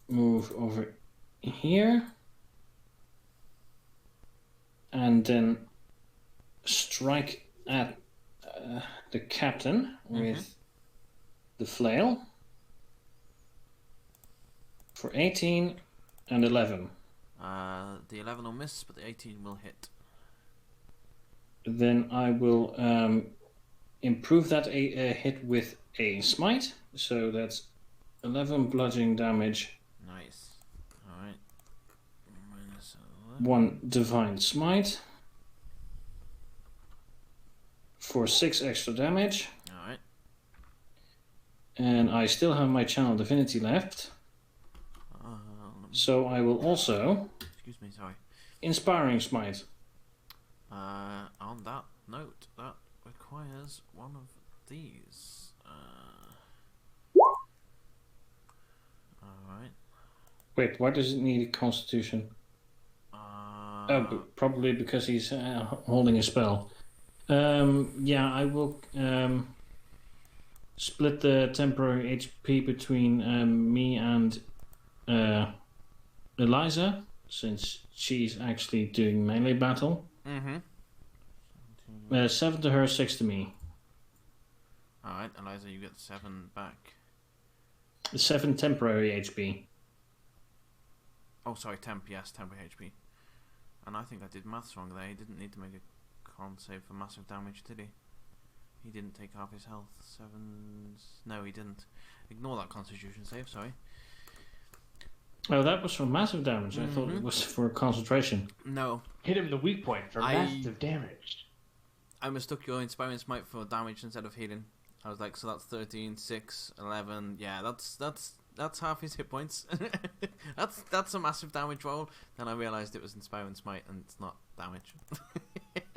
move over here. And then strike at the captain with the flail. For 18 and 11. The 11 will miss, but the 18 will hit. Then I will improve that hit with a smite. So that's 11 bludgeoning damage. Nice. Alright. -11. 1 divine smite. For 6 extra damage. Alright. And I still have my channel divinity left. So I will also... Excuse me, sorry. Inspiring smite. On that. note that requires one of these. Alright. Wait, why does it need a constitution? Probably because he's holding a spell. Yeah, I will split the temporary HP between me and Eliza, since she's actually doing melee battle. Mm-hmm. 7 to her, 6 to me. Alright, Eliza, you get 7 back. 7 temporary HP. Oh, sorry, yes, temporary HP. And I think I did maths wrong there. He didn't need to make a con save for massive damage, did he? He didn't take half his health. 7... No, he didn't. Ignore that constitution save, sorry. Oh, that was for massive damage. I thought it was for concentration. No. Hit him the weak point for massive damage. I mistook your Inspiring Smite for damage instead of healing. I was like, so that's 13, 6, 11. Yeah, that's half his hit points. that's a massive damage roll. Then I realised it was Inspiring Smite and it's not damage.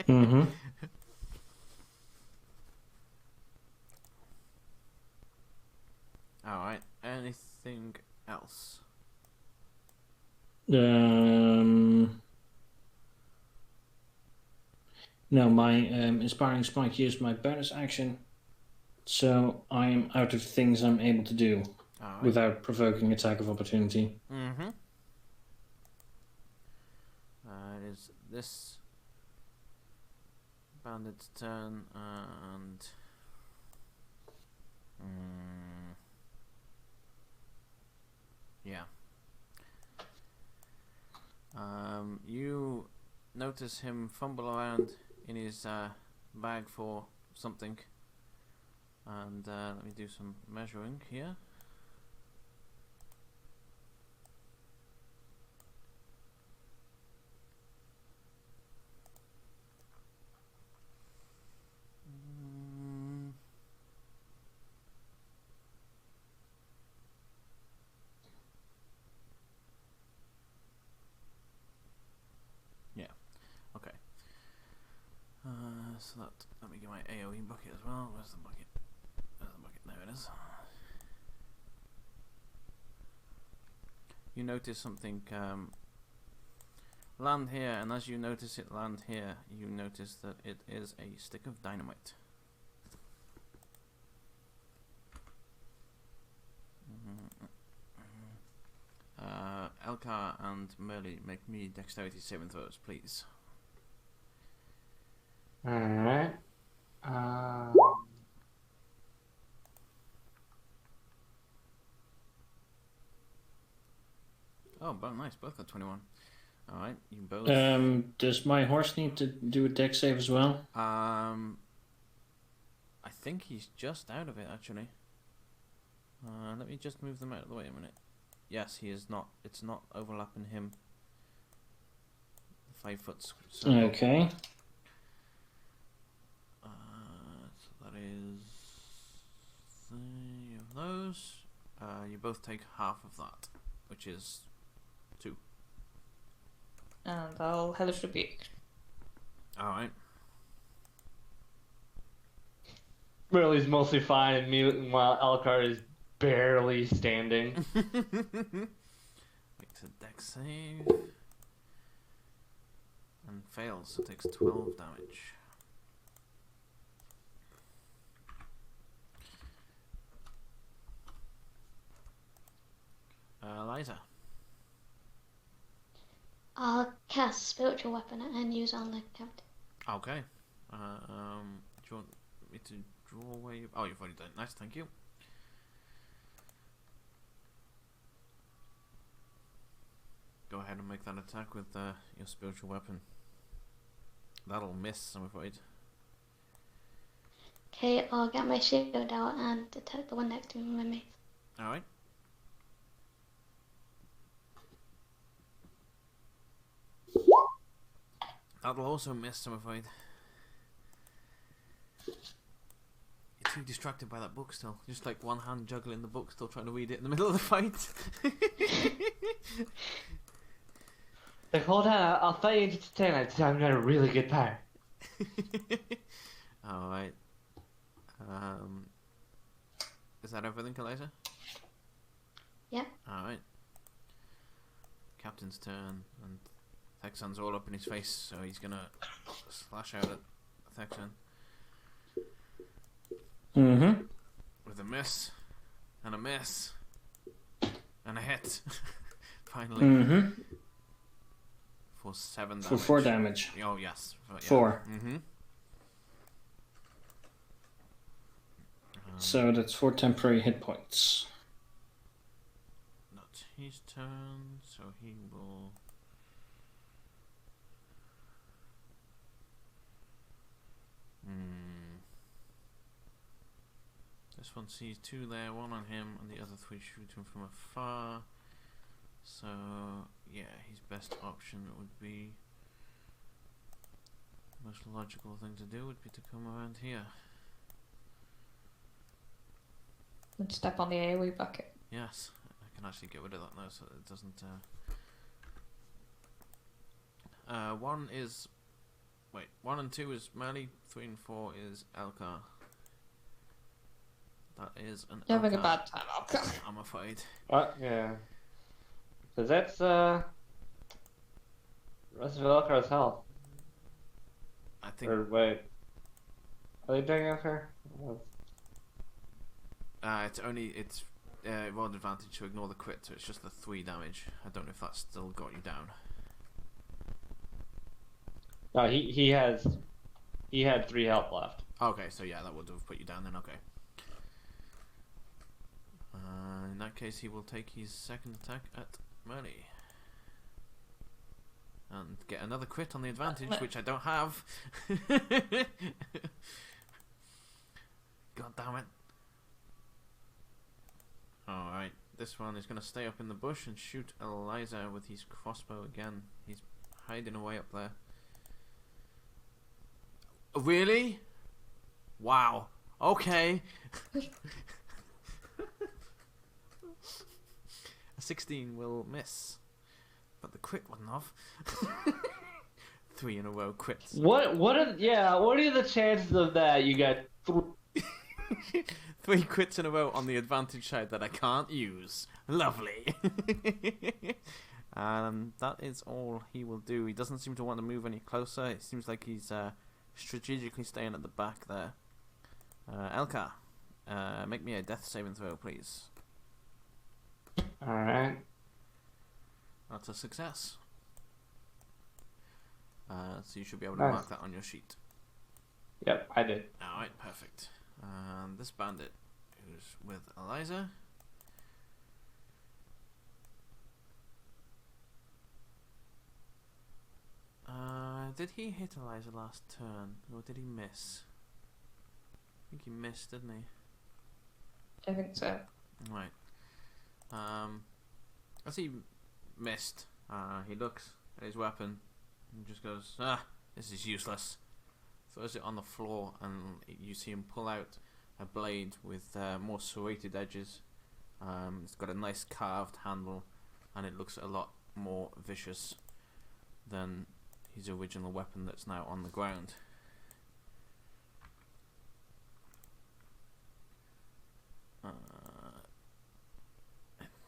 Mm-hmm. Alright, anything else? No, my Inspiring Smite used my bonus action, so I am out of things I'm able to do without provoking attack of opportunity. Mm-hmm. It is this bandit's turn, and yeah. You notice him fumble around in his bag for something, and let me do some measuring here. Okay. So that, let me get my AoE bucket as well. Where's the bucket? There's the bucket. There it is. You notice something land here, and as you notice it land here, you notice that it is a stick of dynamite. Elkar and Merle, make me dexterity saving throws, please. Alright. Oh, nice. Both got 21. Alright, you both. Does my horse need to do a dex save as well? I think he's just out of it, actually. Let me just move them out of the way a minute. Yes, he is not. It's not overlapping him. 5 foot. Okay. So that is 3 of those. You both take half of that, which is 2. And I'll Hellish Rebuke. Alright. Merle's mostly fine, meanwhile Elkar is barely standing. Makes a dex save. And fails, so takes 12 damage. Eliza. I'll cast Spiritual Weapon and use it on the captain. Okay. Do you want me to draw away? Oh, you've already done it. Nice, thank you. Go ahead and make that attack with your spiritual weapon. That'll miss, I'm afraid. Okay, I'll get my shield out and attack the one next to me with my mace. Alright. That'll also miss, I'm afraid. You're too distracted by that book still. Just like one hand juggling the book, still trying to read it in the middle of the fight. Like, hold on, I'll fight you in just a 10. I'm got a really good power. Alright. Is that everything, Eliza? Yeah. Alright. Captain's turn, and Thexan's all up in his face, so he's gonna slash out at Thexan. Mm-hmm. With a miss, and a miss, and a hit. Finally. Mm-hmm. For 7 damage. For 4 damage. Oh, yes. Yeah. 4. Mm-hmm. So that's 4 temporary hit points. Not his turn, so he will... This one sees 2 there, 1 on him, and the other 3 shoot him from afar. So, yeah, his best option would be... The most logical thing to do would be to come around here. And step on the AoE bucket. Yes, I can actually get rid of that now so it doesn't... 1 is... Wait, 1 and 2 is Mali, 3 and 4 is Elkar. That is an You're having a Elkar, bad time, Alka. I'm afraid. Yeah. So that's rest of Elkar's health. I think... Or wait. Are they doing Elkar? it's rolled advantage to ignore the crit, so it's just the 3 damage. I don't know if that's still got you down. No, he had 3 health left. Okay, so yeah, that would have put you down then, okay. In that case, he will take his second attack at Murray. And get another crit on the advantage, which I don't have. God damn it. Alright, this one is going to stay up in the bush and shoot Eliza with his crossbow again. He's hiding away up there. Really? Wow. Okay. A 16 will miss. But the crit wasn't off. 3 in a row crits. What are the chances of that? You got 3 crits in a row on the advantage side that I can't use. Lovely. And that is all he will do. He doesn't seem to want to move any closer. It seems like he's strategically staying at the back there. Elka, make me a death saving throw, please. Alright. That's a success. So you should be able to Nice. mark that on your sheet. Yep, I did. Alright, perfect. And this bandit, who's with Eliza. Did he hit Eliza last turn, or did he miss? I think he missed, didn't he? I think so. Right. As he missed, he looks at his weapon and just goes, this is useless. Throws it on the floor, and you see him pull out a blade with more serrated edges. It's got a nice carved handle, and it looks a lot more vicious than his original weapon that's now on the ground.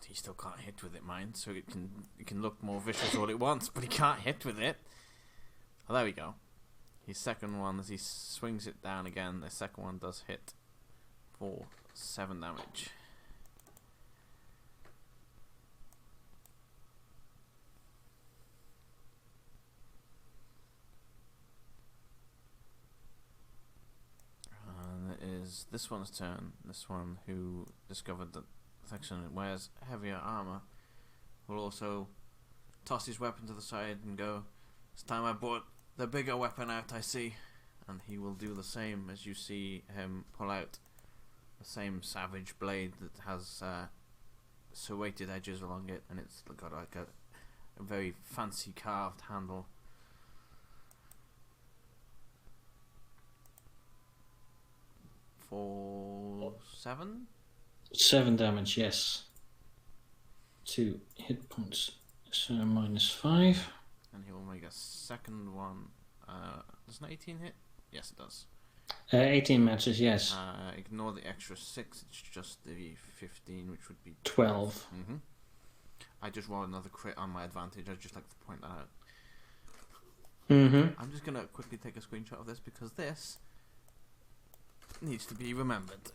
He still can't hit with it, mind. So it can look more vicious all it wants, but he can't hit with it. Oh, there we go. His second one, as he swings it down again, the second one does hit for 7 damage. And it is this one's turn. This one who discovered that section wears heavier armor will also toss his weapon to the side and go, it's time I brought the bigger weapon out, I see. And he will do the same as you see him pull out the same savage blade that has serrated edges along it, and it's got like a very fancy carved handle. For 7? 7 damage, yes. 2 hit points. So -5. And he will make a second one Does an 18 hit? Yes, it does. 18 matches, yes. Ignore the extra 6. It's just the 15, which would be 12. Mm-hmm. I just rolled another crit on my advantage. I'd just like to point that out. Mm-hmm. I'm just gonna quickly take a screenshot of this because this needs to be remembered.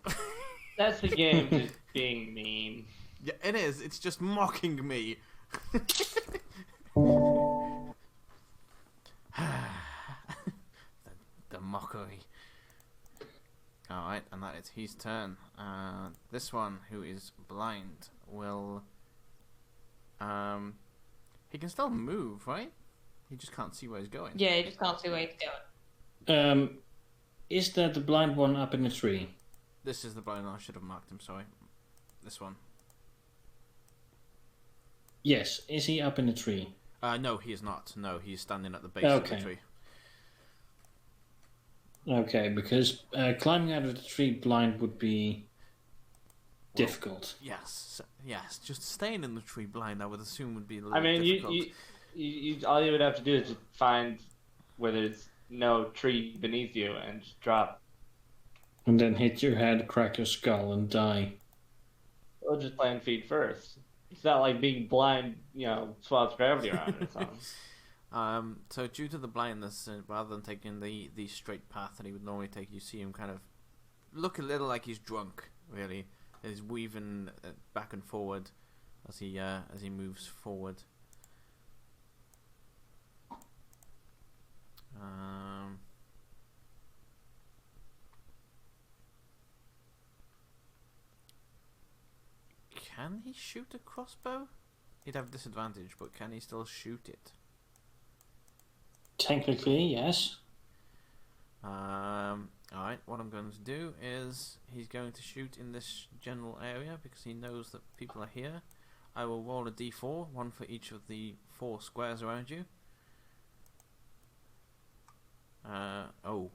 That's the game just being mean. Yeah, it is. It's just mocking me. the mockery. Alright, and that is his turn. This one, who is blind, will... he can still move, right? He just can't see where he's going. Yeah, you just can't see where he's going. Is that the blind one up in the tree? This is the blind one. I should have marked him, sorry. This one. Yes. Is he up in the tree? No, he is not. No, he's standing at the base of the tree. Okay, because climbing out of the tree blind would be difficult. Yes, yes. Just staying in the tree blind, I would assume, would be a little I mean, difficult. you all you would have to do is just find where there's no tree beneath you and just drop. And then hit your head, crack your skull, and die. Or just land feet first. It's not like being blind, swaps gravity around or something. So due to the blindness, rather than taking the straight path that he would normally take, you see him kind of look a little like he's drunk, really. He's weaving back and forward as he moves forward. Can he shoot a crossbow? He'd have disadvantage, but can he still shoot it? Technically, yes. Alright, what I'm going to do is he's going to shoot in this general area because he knows that people are here. I will roll a d4, one for each of the 4 squares around you. Oh.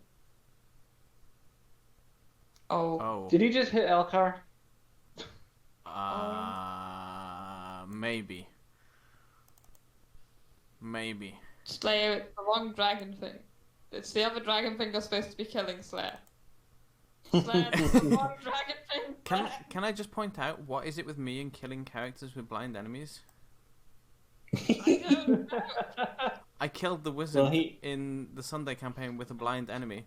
Oh. Did he just hit Elcar? Maybe. Maybe. Slayer, it's the wrong dragon thing. It's the other dragon thing that's supposed to be killing Slayer. Slayer, it's the wrong dragon thing. Can I just point out, what is it with me and killing characters with blind enemies? I don't know. I killed the wizard Well, in the Sunday campaign with a blind enemy.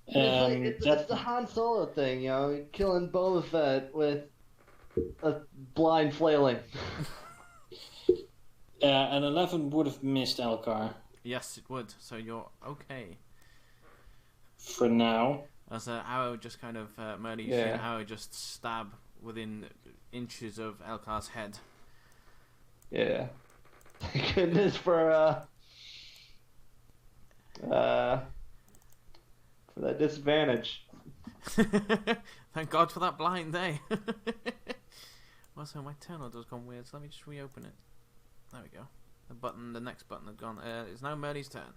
It's the Han Solo thing, killing Boba Fett with a blind flailing. An 11 would have missed Elcar. Yes, it would. So you're okay. For now. As an arrow just kind of, Merly, you see an arrow just stab within inches of Elkar's head. Yeah. Thank goodness for that disadvantage. Thank God for that blind, eh? Also, my terminal does gone weird, so let me just reopen it. There we go. The next button had gone. It's now Merly's turn.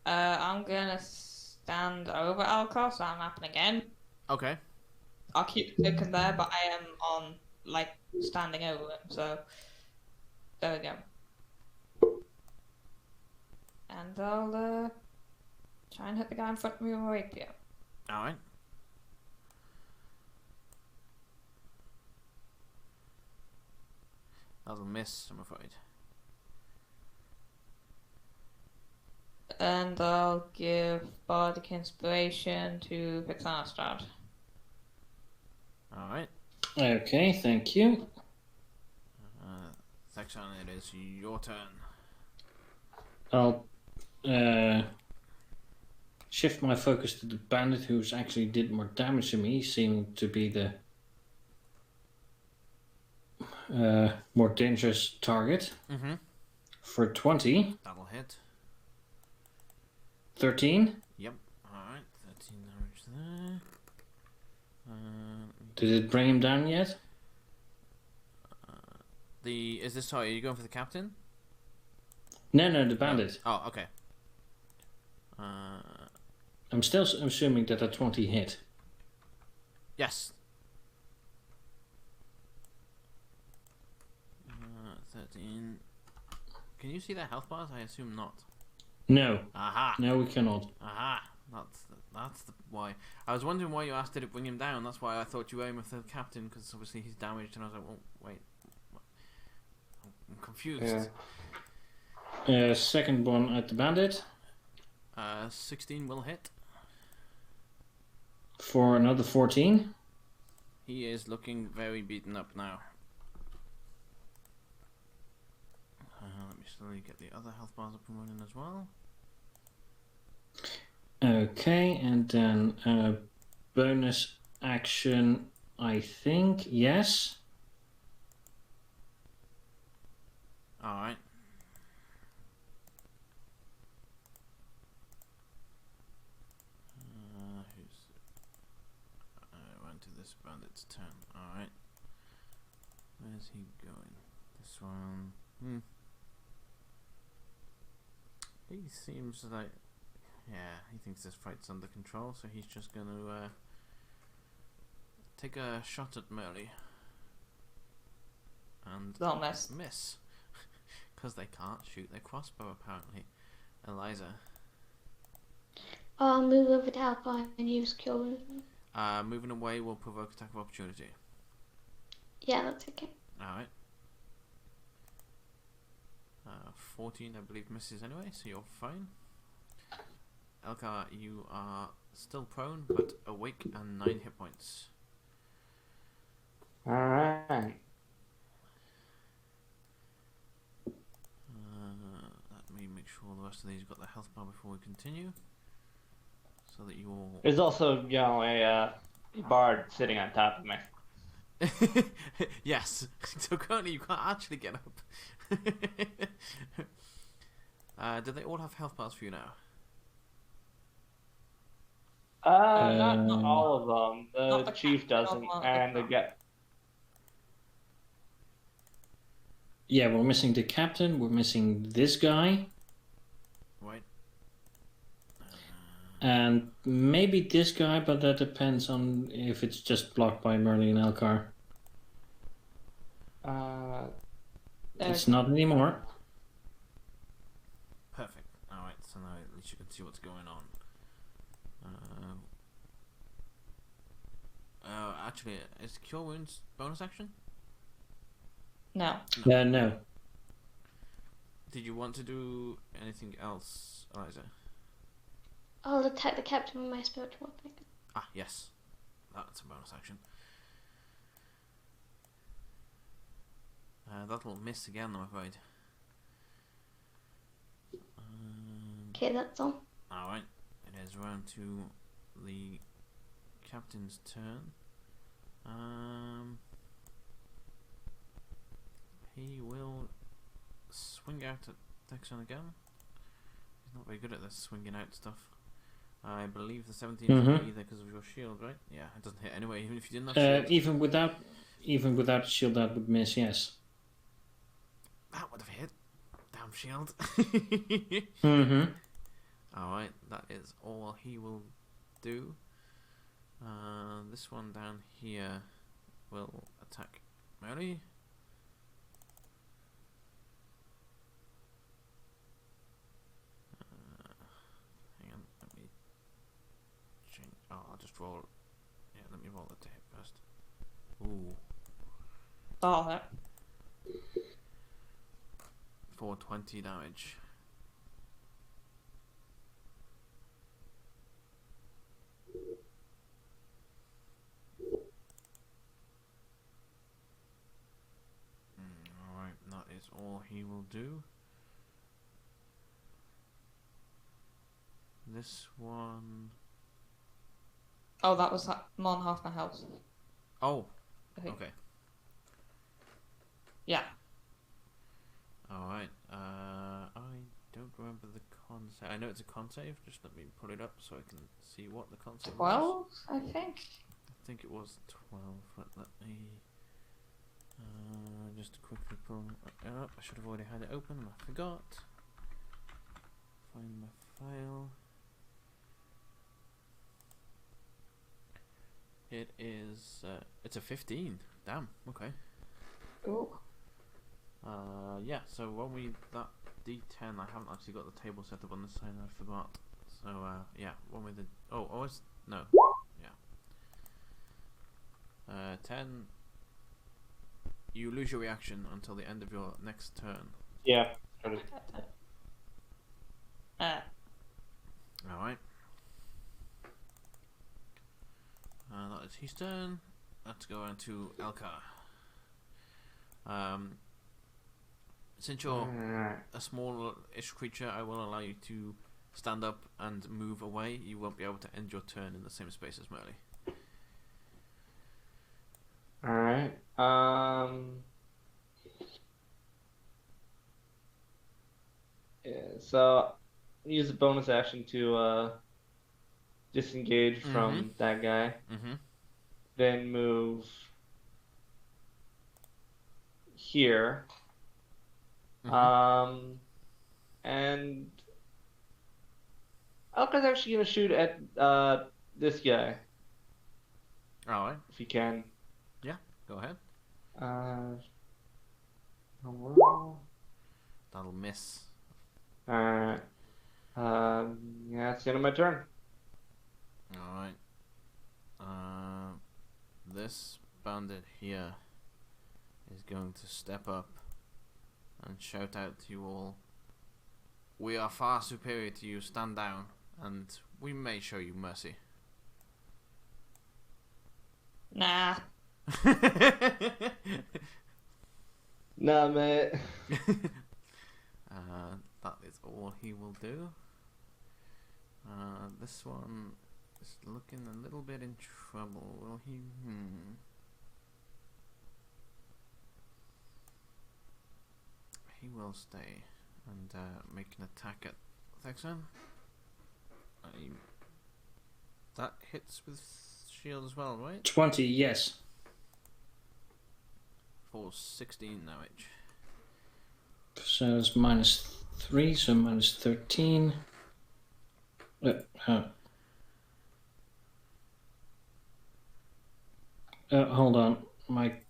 I'm gonna stand over Alcor, so I'm napping again. Okay. I'll keep the token there, but I am on, standing over him, so there we go. And I'll try and hit the guy in front of me with my rapier. Alright. That'll miss, I'm afraid. And I'll give Bardic Inspiration to Pixanastrad. Alright. Okay, thank you. Saxon, it is your turn. I'll shift my focus to the bandit who's actually did more damage to me, seeming to be the more dangerous target. Mm-hmm. For 20. That'll hit. 13. Yep. Alright, 13 damage there. Did it bring him down yet? Sorry, are you going for the captain? No, the bandit. Oh, okay. I'm still assuming that a 20 hit. Yes. mean, can you see their health bars? I assume not. No. Aha! No, we cannot. Aha! That's the why. I was wondering why you asked it to bring him down. That's why I thought you were aiming with the captain, because obviously he's damaged, and I was like, well, wait. I'm confused. Yeah. Second one at the bandit. 16 will hit. For another 14. He is looking very beaten up now. Let me slowly get the other health bars up and running as well. Okay, and then bonus action, I think, yes. Alright. Went to this bandit's turn. Alright. Where's he going? This one. He seems like, yeah, he thinks this fight's under control, so he's just gonna take a shot at Merle. And Don't miss. miss. Because they can't shoot their crossbow, apparently. Eliza. I'll move over to Alpine and use Cure Wounds. Moving away will provoke attack of opportunity. Yeah, that's okay. Alright. 14, I believe, misses anyway, so you're fine. Elkar, you are still prone, but awake and 9 hit points. Alright. Let me make sure the rest of these got the health bar before we continue. So that you all... There's also, you know, a bard sitting on top of me. Yes. So currently you can't actually get up. Do they all have health bars for you now? Not all of them. Not The the chief captain, doesn't, not and the the get. Yeah, we're missing the captain, we're missing this guy, Right. and maybe this guy, but that depends on if it's just blocked by Merle and Elkar. It's not anymore. Perfect. Alright, so now at least you can see what's going on. Actually, is Cure Wounds bonus action? No. No. Did you want to do anything else, Eliza? I'll attack the captain with my spiritual weapon. Ah, yes. That's a bonus action. That'll miss again, I'm afraid. Okay, that's all. Alright, it is round to the captain's turn. He will swing out at Dexon again. He's not very good at this swinging out stuff. I believe the 17 isn't either because of your shield, right? Yeah, it doesn't hit anyway, even if you didn't have shield. Even without shield, that would miss. Yes. That would have hit. Damn shield. Alright, that is all he will do. This one down here will attack Merle. Hang on, let me change. Oh, I'll just roll. Yeah, let me roll it to hit first. Ooh. Oh, that. 420 damage. Alright, that is all he will do. This one... Oh, that was more than half my health. Oh, I think. okay. Yeah. Alright, I don't remember the con save. I know it's a con save, just let me pull it up so I can see what the con save was. 12, I think. I think it was 12, but let me just quickly pull it up. I should have already had it open and I forgot. Find my file. It is, it's a 15. Damn, okay. Ooh. Yeah, so when we that D10, I haven't actually got the table set up on this side, I forgot. So yeah, when we the it's no, yeah. 10. You lose your reaction until the end of your next turn. Yeah. Uh, Alright. That is his turn. Let's go on to Elka. Since you're a small-ish creature, I will allow you to stand up and move away. You won't be able to end your turn in the same space as Merle. Alright. Yeah, so use a bonus action to disengage from that guy. Mm-hmm. Then move here. And Elka's actually gonna shoot at this guy Alright. if he can. Go ahead. That'll miss. Alright. Yeah, it's the end of my turn. Alright. This bandit here is going to step up and shout out to you all. We are far superior to you, stand down, and we may show you mercy. nah. Nah, mate. That is all he will do. This one is looking a little bit in trouble. Will he? He will stay and make an attack at Thexan. That hits with shield as well, right? 20, yes. For 16 damage. So it's -3, so -13. Hold on. My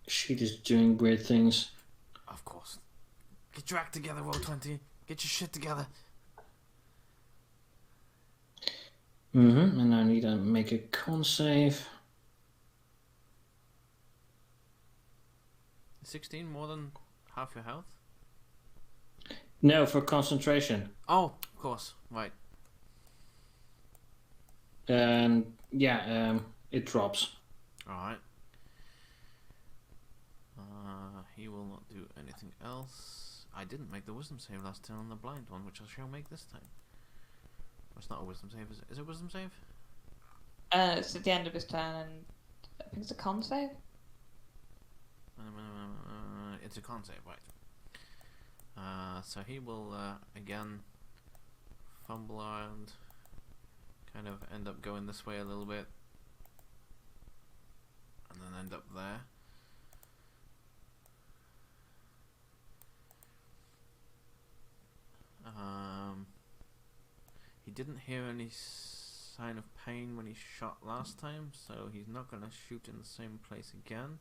sheet is doing weird things. Of course. Get your act together, roll 20. Get your shit together. And I need to make a con save. 16 more than half your health? No, for concentration. Oh, of course. Right. And yeah, it drops. Alright. He will not do anything else. I didn't make the wisdom save last turn on the blind one, which I shall make this time. It's not a wisdom save, is it? Is it a wisdom save? It's at the end of his turn, and I think it's a con save. It's a con save, right. So he will again fumble around, kind of end up going this way a little bit, and then end up there. He didn't hear any sign of pain when he shot last time, so he's not going to shoot in the same place again.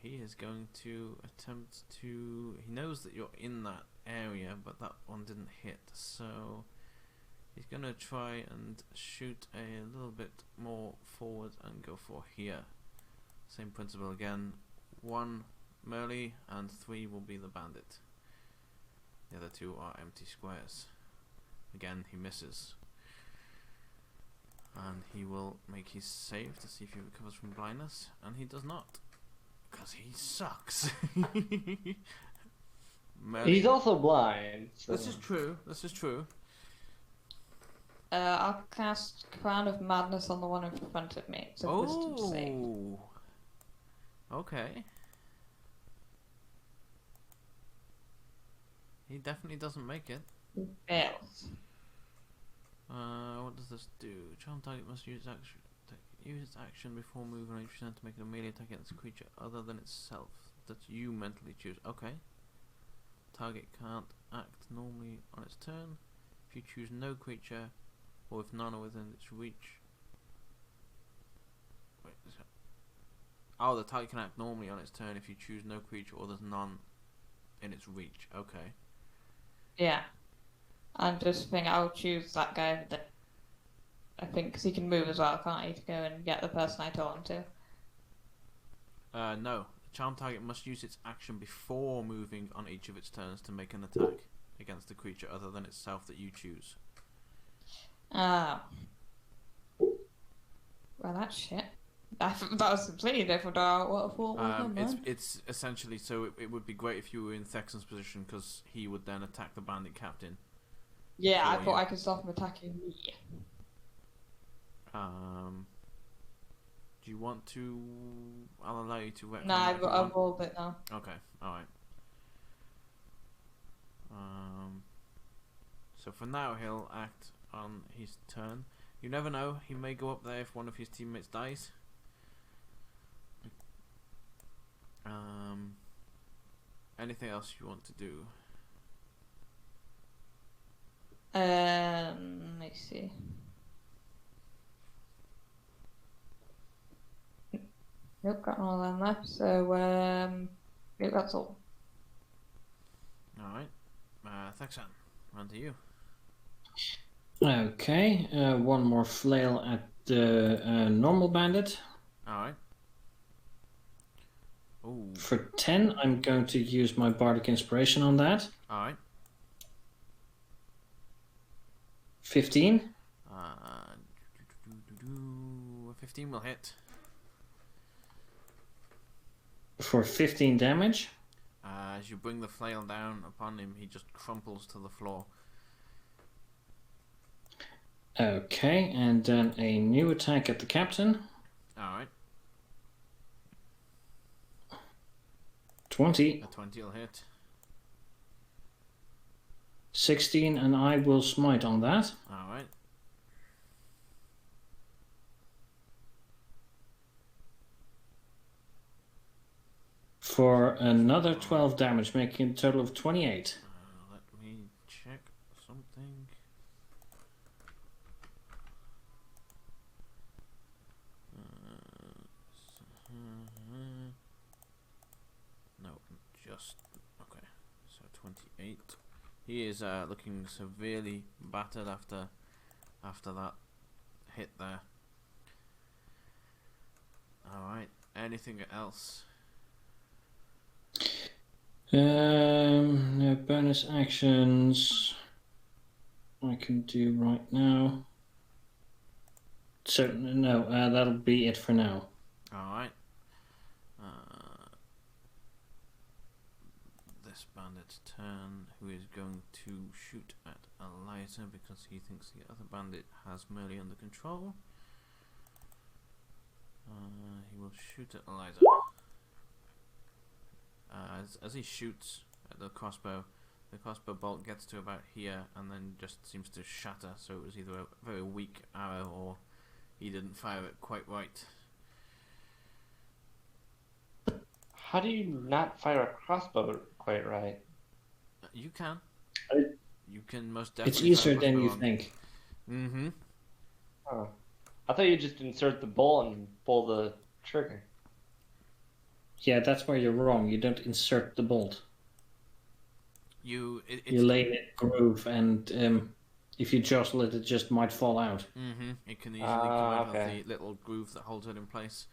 He is going to attempt to... He knows that you're in that area, but that one didn't hit, so he's going to try and shoot a little bit more forward and go for here. Same principle again. 1 melee and 3 will be the bandit. The other 2 are empty squares. Again, he misses. And he will make his save to see if he recovers from blindness, and he does not, because he sucks. He's also blind. So. This is true. This is true. I'll cast Crown of Madness on the one in front of me. It's a wisdom save. Oh. Okay. He definitely doesn't make it. Fails. What does this do? Charm target must use its action before moving on each turn to make a melee attack against a creature other than itself that you mentally choose. Okay. Target can't act normally on its turn. If you choose no creature, or if none are within its reach. Wait, Oh, the target can act normally on its turn if you choose no creature or there's none in its reach. Okay. Yeah. And just think I'll choose that guy that I think because he can move as well, can't he, to go and get the person I told him to. No. The charm target must use its action before moving on each of its turns to make an attack against the creature other than itself that you choose. Ah. Well, that's shit. That was completely different to what I thought was on mine. It's essentially so it would be great if you were in Thexan's position because he would then attack the bandit captain. Yeah, I for thought you. I could stop him attacking me. Do you want to? I'll allow you to. No, I've rolled it now. Okay, all right. So for now, he'll act on his turn. You never know; he may go up there if one of his teammates dies. Anything else you want to do? Let me see. Nope, got all them left. So, yeah, that's all. All right, Thexan, on to you. Okay, one more flail at the normal bandit. All right. Ooh. For 10, I'm going to use my Bardic Inspiration on that. All right. 15. 15 will hit. For 15 damage. As you bring the flail down upon him, he just crumples to the floor. Okay, and then a new attack at the captain. All right. 20. A 20 will hit. 16, and I will smite on that. All right. For another 12 damage, making a total of 28. Let me check something. No, just okay. So 28. He is looking severely battered after that hit there. All right. Anything else? No bonus actions I can do right now. So no, that'll be it for now. All right. This bandit's turn, who is going to shoot at Eliza because he thinks the other bandit has Merly under control. He will shoot at Eliza. As he shoots at the crossbow bolt gets to about here and then just seems to shatter, so it was either a very weak arrow or he didn't fire it quite right. How do you not fire a crossbow quite right? You can. I- You can most definitely. It's easier fire a than you crossbow think. Mm-hmm. Oh. I thought you just insert the bolt and pull the trigger. Yeah, that's where you're wrong. You don't insert the bolt. You lay it in a groove, and if you jostle it, it just might fall out. Mm-hmm. It can easily come out okay. of the little groove that holds it in place.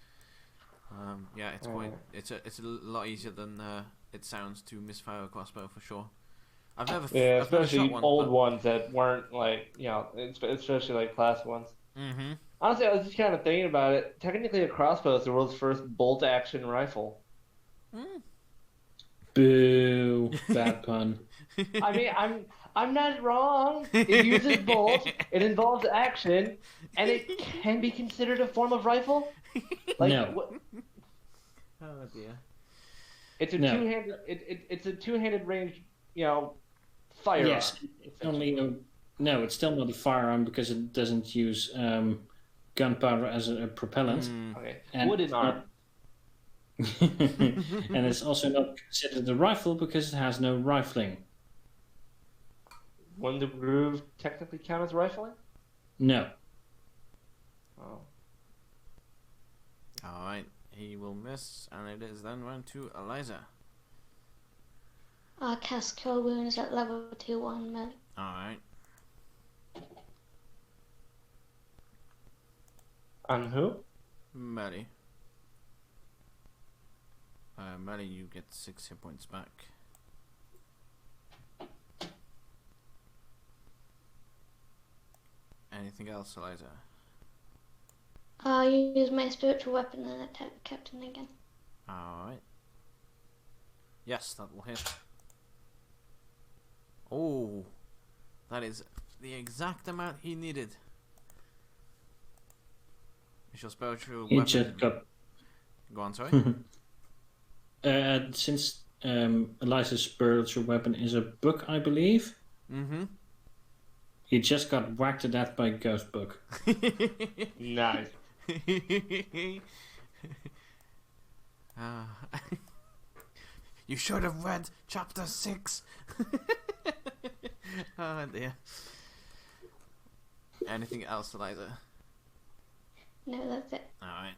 Yeah, it's quite. It's a lot easier than it sounds to misfire a crossbow for sure. I've never. Yeah, I've never especially shot one, old but... ones that weren't like, especially like classic ones. Mm-hmm. Honestly, I was just kind of thinking about it. Technically, a crossbow is the world's first bolt-action rifle. Mm. Boo! Bad pun. I mean, I'm not wrong. It uses bolts, it involves action, and it can be considered a form of rifle. Like, No. Oh dear. It's a No. two-handed. It's a two-handed range. Firearm. Yes, it's only no. It's still not a firearm because it doesn't use gunpowder as a propellant. Mm. Okay. And Wooden arm. and it's also not considered a rifle because it has no rifling. Wouldn't the groove technically count as rifling? No. Oh. All right. he will miss, and it is then round to Eliza. I cast Cure Wounds at level 2 on melee. Alright. On who? Melly. Melly, you get 6 hit points back. Anything else, Eliza? I'll use my spiritual weapon and attack the captain again. Alright. Yes, that will hit. Oh, that is the exact amount he needed. Is your spiritual He weapon... just got. Go on, sorry? Since Eliza's spiritual weapon is a book, I believe, Mm-hmm. he just got whacked to death by a ghost book. Nice. You should have read chapter 6. Oh dear. Anything else, Eliza? No, that's it. Alright.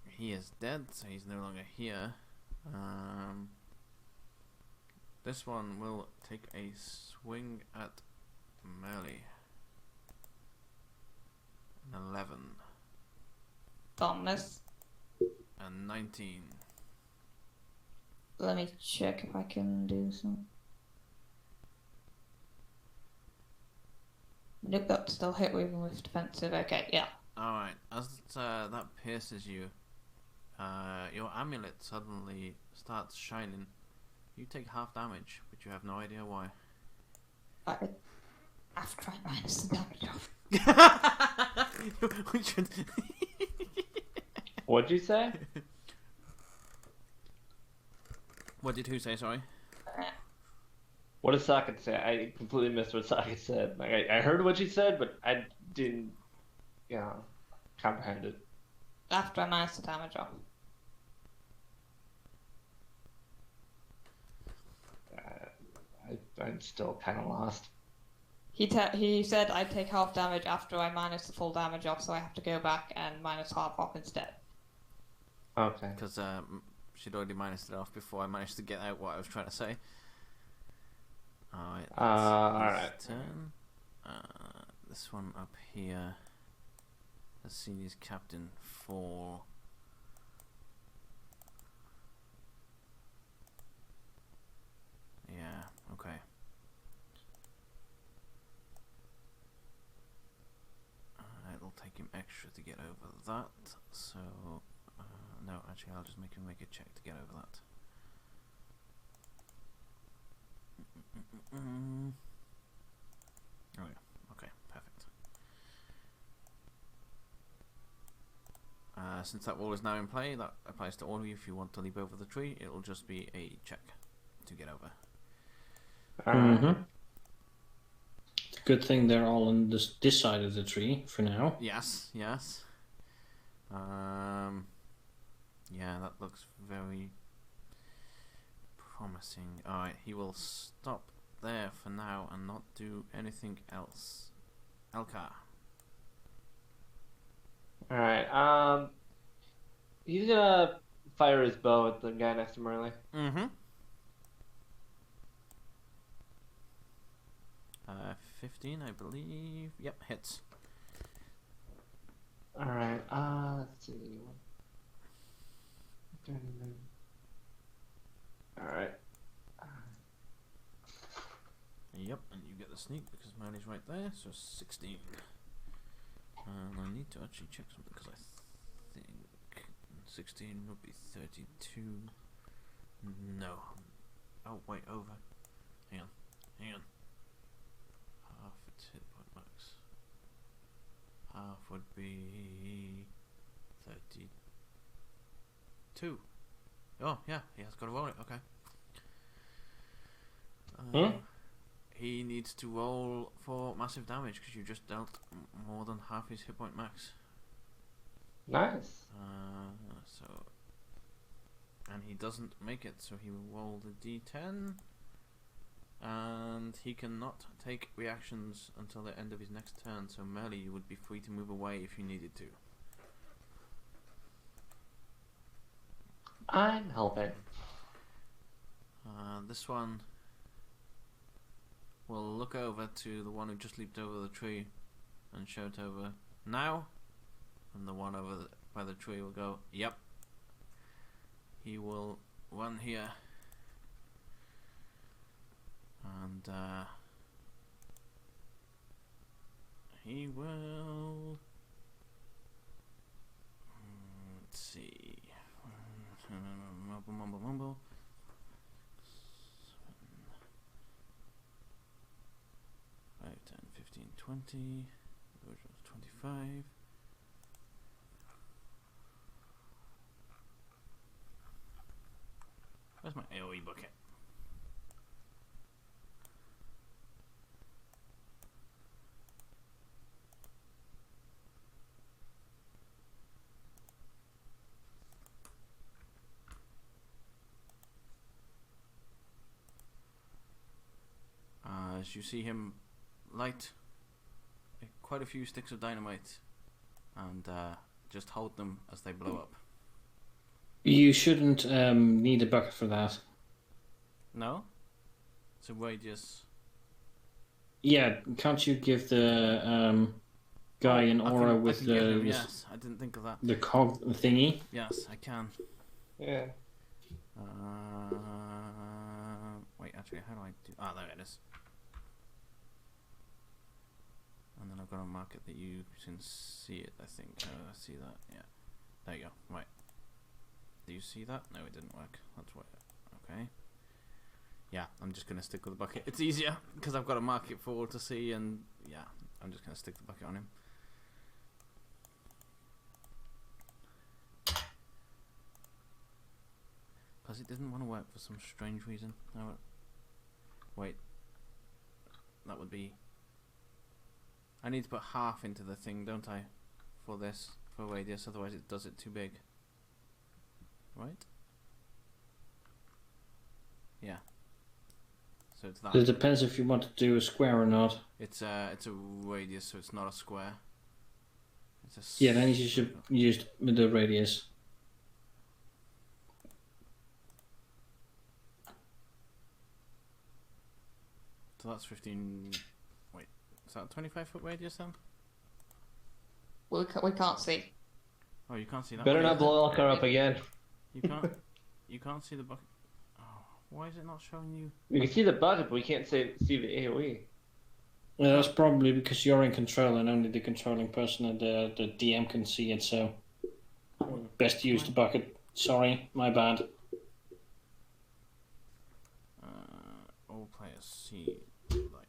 He is dead, so he's no longer here. This one will take a swing at melee. An 11. Don't miss. And 19. Let me check if I can do some. Nope, that's still hit even with defensive. Okay, yeah. Alright, as that pierces you, your amulet suddenly starts shining. You take half damage, but you have no idea why. After I minus the damage off. What'd you say? What did who say, sorry? What did Socket say? I completely missed what Socket said. Like I heard what she said, but I didn't, comprehend it. After I minus the damage off. I'm still kind of lost. He said I'd take half damage after I minus the full damage off, so I have to go back and minus half off instead. Okay. Because she'd already minused it off before I managed to get out what I was trying to say. Alright, alright. turn. This one up here. The senior's captain for... Yeah, okay. It'll take him extra to get over that, so... no, actually I'll just make him make a check to get over that. Oh yeah, okay, perfect. Since that wall is now in play, that applies to all of you. If you want to leap over the tree, it'll just be a check to get over. Mm-hmm. Good thing they're all on this side of the tree for now. Yes, yes. Yeah, that looks very promising. Alright, he will stop there for now and not do anything else. Elka. Alright, he's gonna fire his bow at the guy next to Merle. Mm-hmm. 15, I believe. Yep, hits. Alright, let's see. Alright. Yep, and you get the sneak because mine is right there, so 16. And I need to actually check something because I think 16 would be 32. No. Oh, wait, over. Hang on. Half its hit point max. Half would be 32. Oh, yeah, he has got to roll it, okay. He needs to roll for massive damage because you just dealt more than half his hit point max. Nice. And he doesn't make it, so he will roll the d10. And he cannot take reactions until the end of his next turn, so Merle, you would be free to move away if you needed to. I'm helping. This one will look over to the one who just leaped over the tree and shout over now, and the one over by the tree will go, yep. He will run here, and he will, let's see, mumble. 5, 10, 15, 20, 25. Where's my AoE bucket? As you see him light quite a few sticks of dynamite and just hold them as they blow up. You shouldn't need a bucket for that. No? It's a radius. Yeah, can't you give the guy an aura with get him, yes, I didn't think of that. the cog thingy? Yes, I can. Yeah. Wait, actually, how do I do? Ah, there it is. And then I've got to mark it that you can see it, I think. I see that, yeah. There you go, right. Do you see that? No, it didn't work. That's why. Okay. Yeah, I'm just going to stick with the bucket. It's easier, because I've got to mark it for all to see, and yeah, I'm just going to stick the bucket on him. Because it didn't want to work for some strange reason. No, wait. That would be... I need to put half into the thing, don't I? For this, for radius, otherwise it does it too big. Right? Yeah. So it's that. It depends if you want to do a square or not. It's a radius, so it's not a square. It's a Yeah, then you should use the radius. So that's 15... Wait, is that a 25-foot radius then? We can't see. Oh, you can't see that. Better one not either. blow Elkar up again. You can't. You can't see the bucket. Oh, why is it not showing you? We can see the bucket, but we can't see the AoE. Well, that's probably because you're in control and only the controlling person and the DM can see it, so best use the bucket. Sorry, my bad. All players see light.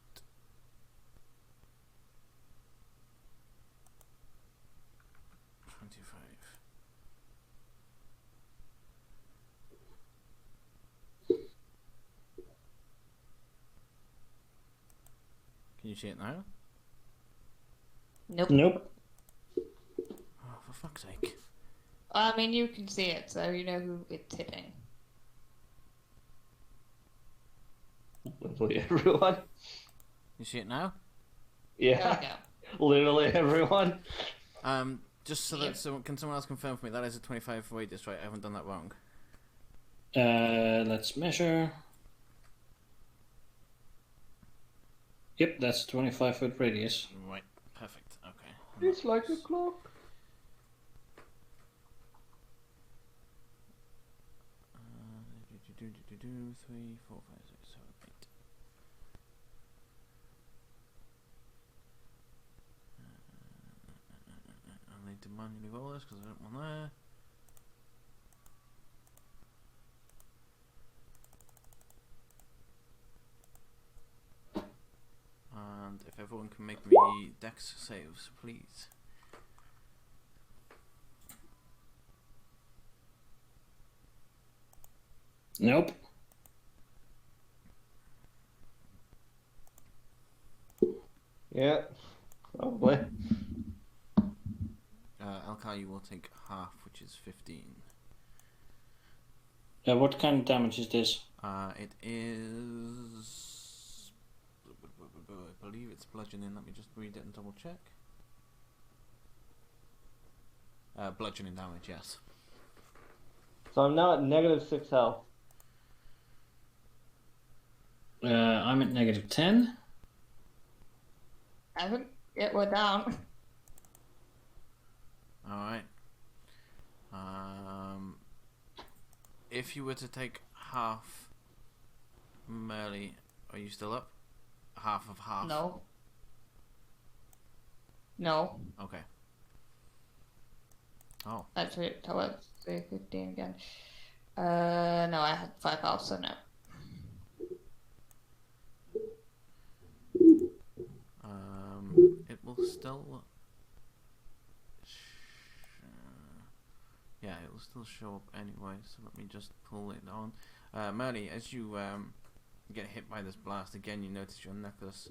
Can you see it now? Nope. Nope. Oh, for fuck's sake. I mean, you can see it, so you know who it's hitting. Literally everyone. You see it now? There Yeah. we go. Literally everyone. Just so that can someone else confirm for me that is a 25 radius, right? I haven't done that wrong. Let's measure. Yep, that's a 25-foot radius. Right, perfect. Okay. It's like a clock. 3, 4, 5, 6, 7, 8. I need to manually roll this because I don't want there. And if everyone can make me dex saves, please. Nope. Yeah. Probably. Alkai, you will take half, which is 15. What kind of damage is this? It is... I believe it's bludgeoning. Let me just read it and double check. Bludgeoning damage, yes. So I'm now at -6 health. I'm at -10. Evan, yeah, we're down. Alright. If you were to take half Merly, are you still up? Half of half? No. No. Okay. Oh. Actually, towards 315 again. No, I had 5 health, so no. It will still... Yeah, it will still show up anyway, so let me just pull it on. Merly, as you get hit by this blast, again you notice your necklace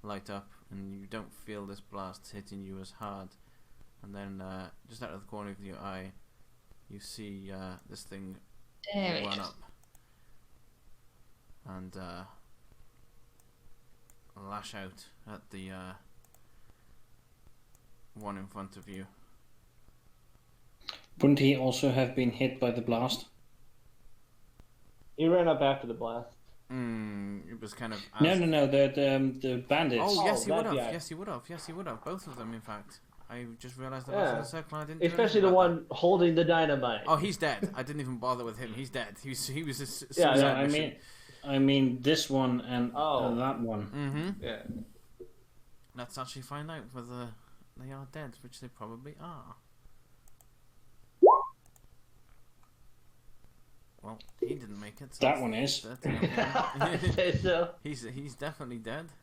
light up, and you don't feel this blast hitting you as hard. And then, just out of the corner of your eye, you see this thing There it run is. up and lash out at the one in front of you. Wouldn't he also have been hit by the blast? He ran up after the blast. It was kind of... No, the bandits. Oh, yes, he would that have. guy. Yes, he would have. Yes, he would have. Both of them, in fact. I just realised that I was in Yeah. the circle and I didn't do Especially anything the about one holding the dynamite. that. Oh, he's dead. I didn't even bother with him. He's dead. He was a Yeah, suicide No, mission. I mean this one and Oh. that one. Mm-hmm. Yeah. Let's actually find out whether they are dead, which they probably are. Well, he didn't make it. So That one is. I'd say so. He's definitely dead.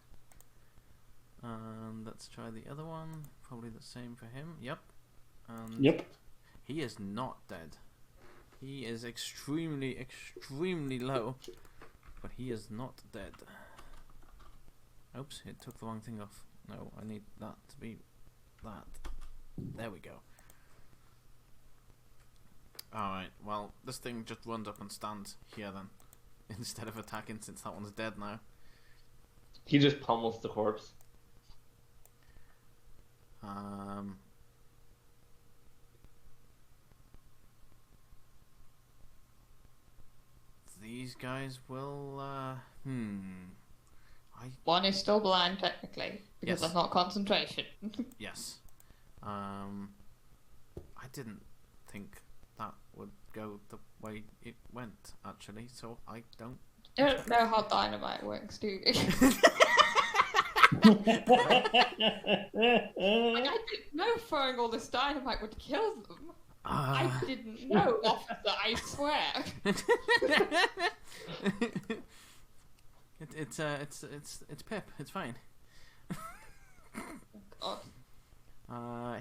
Let's try the other one. Probably the same for him. Yep. And Yep. he is not dead. He is extremely, extremely low, but he is not dead. Oops, it took the wrong thing off. No, I need that to be that. There we go. Alright, well, this thing just runs up and stands here then, instead of attacking since that one's dead now. He just pummels the corpse. These guys will, One is still blind, technically, because Yes. that's not concentration. yes. I didn't think that would go the way it went, actually, so I don't... I don't know how dynamite works, do you? Like, I didn't know throwing all this dynamite would kill them. I didn't know, officer, I swear. It's Pip. It's fine. God.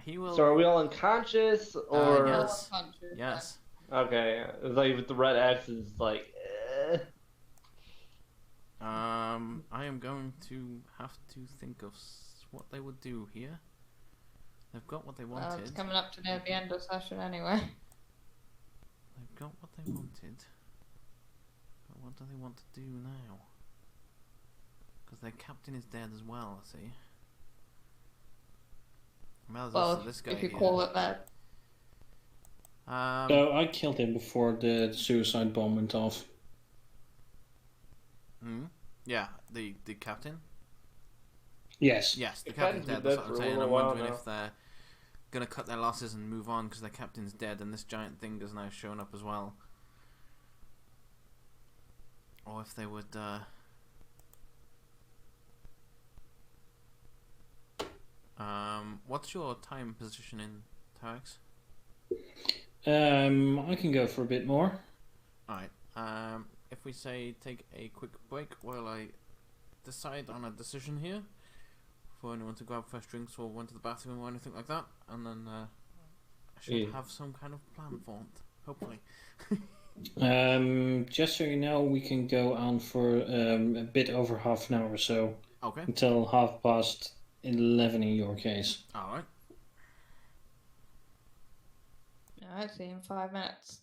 He will. So are we all unconscious or? Yes. Yes. Okay. It's like with the red X is like. I am going to have to think of what they would do here. They've got what they wanted. It's coming up to near the end of session anyway. They've got what they wanted. But what do they want to do now? Because their captain is dead as well, I see. Well, there's also this guy if you here. call it that. So I killed him before the suicide bomb went off. Yeah, the captain. Yes. Yes, the The captain's captain's dead. been That's what dead I'm for a saying. little I'm while wondering now. if they're gonna cut their losses and move on because their captain's dead and this giant thing has now shown up as well, or if they would. What's your time position in Tarex? I can go for a bit more. Alright. If we say take a quick break while I decide on a decision here for anyone to grab fresh drinks or run to the bathroom or anything like that, and then I should Yeah. have some kind of plan formed, hopefully. Just so you know, we can go on for a bit over half an hour or so, Okay. until 11:30 in your case. Alright. Alright, see you in 5 minutes.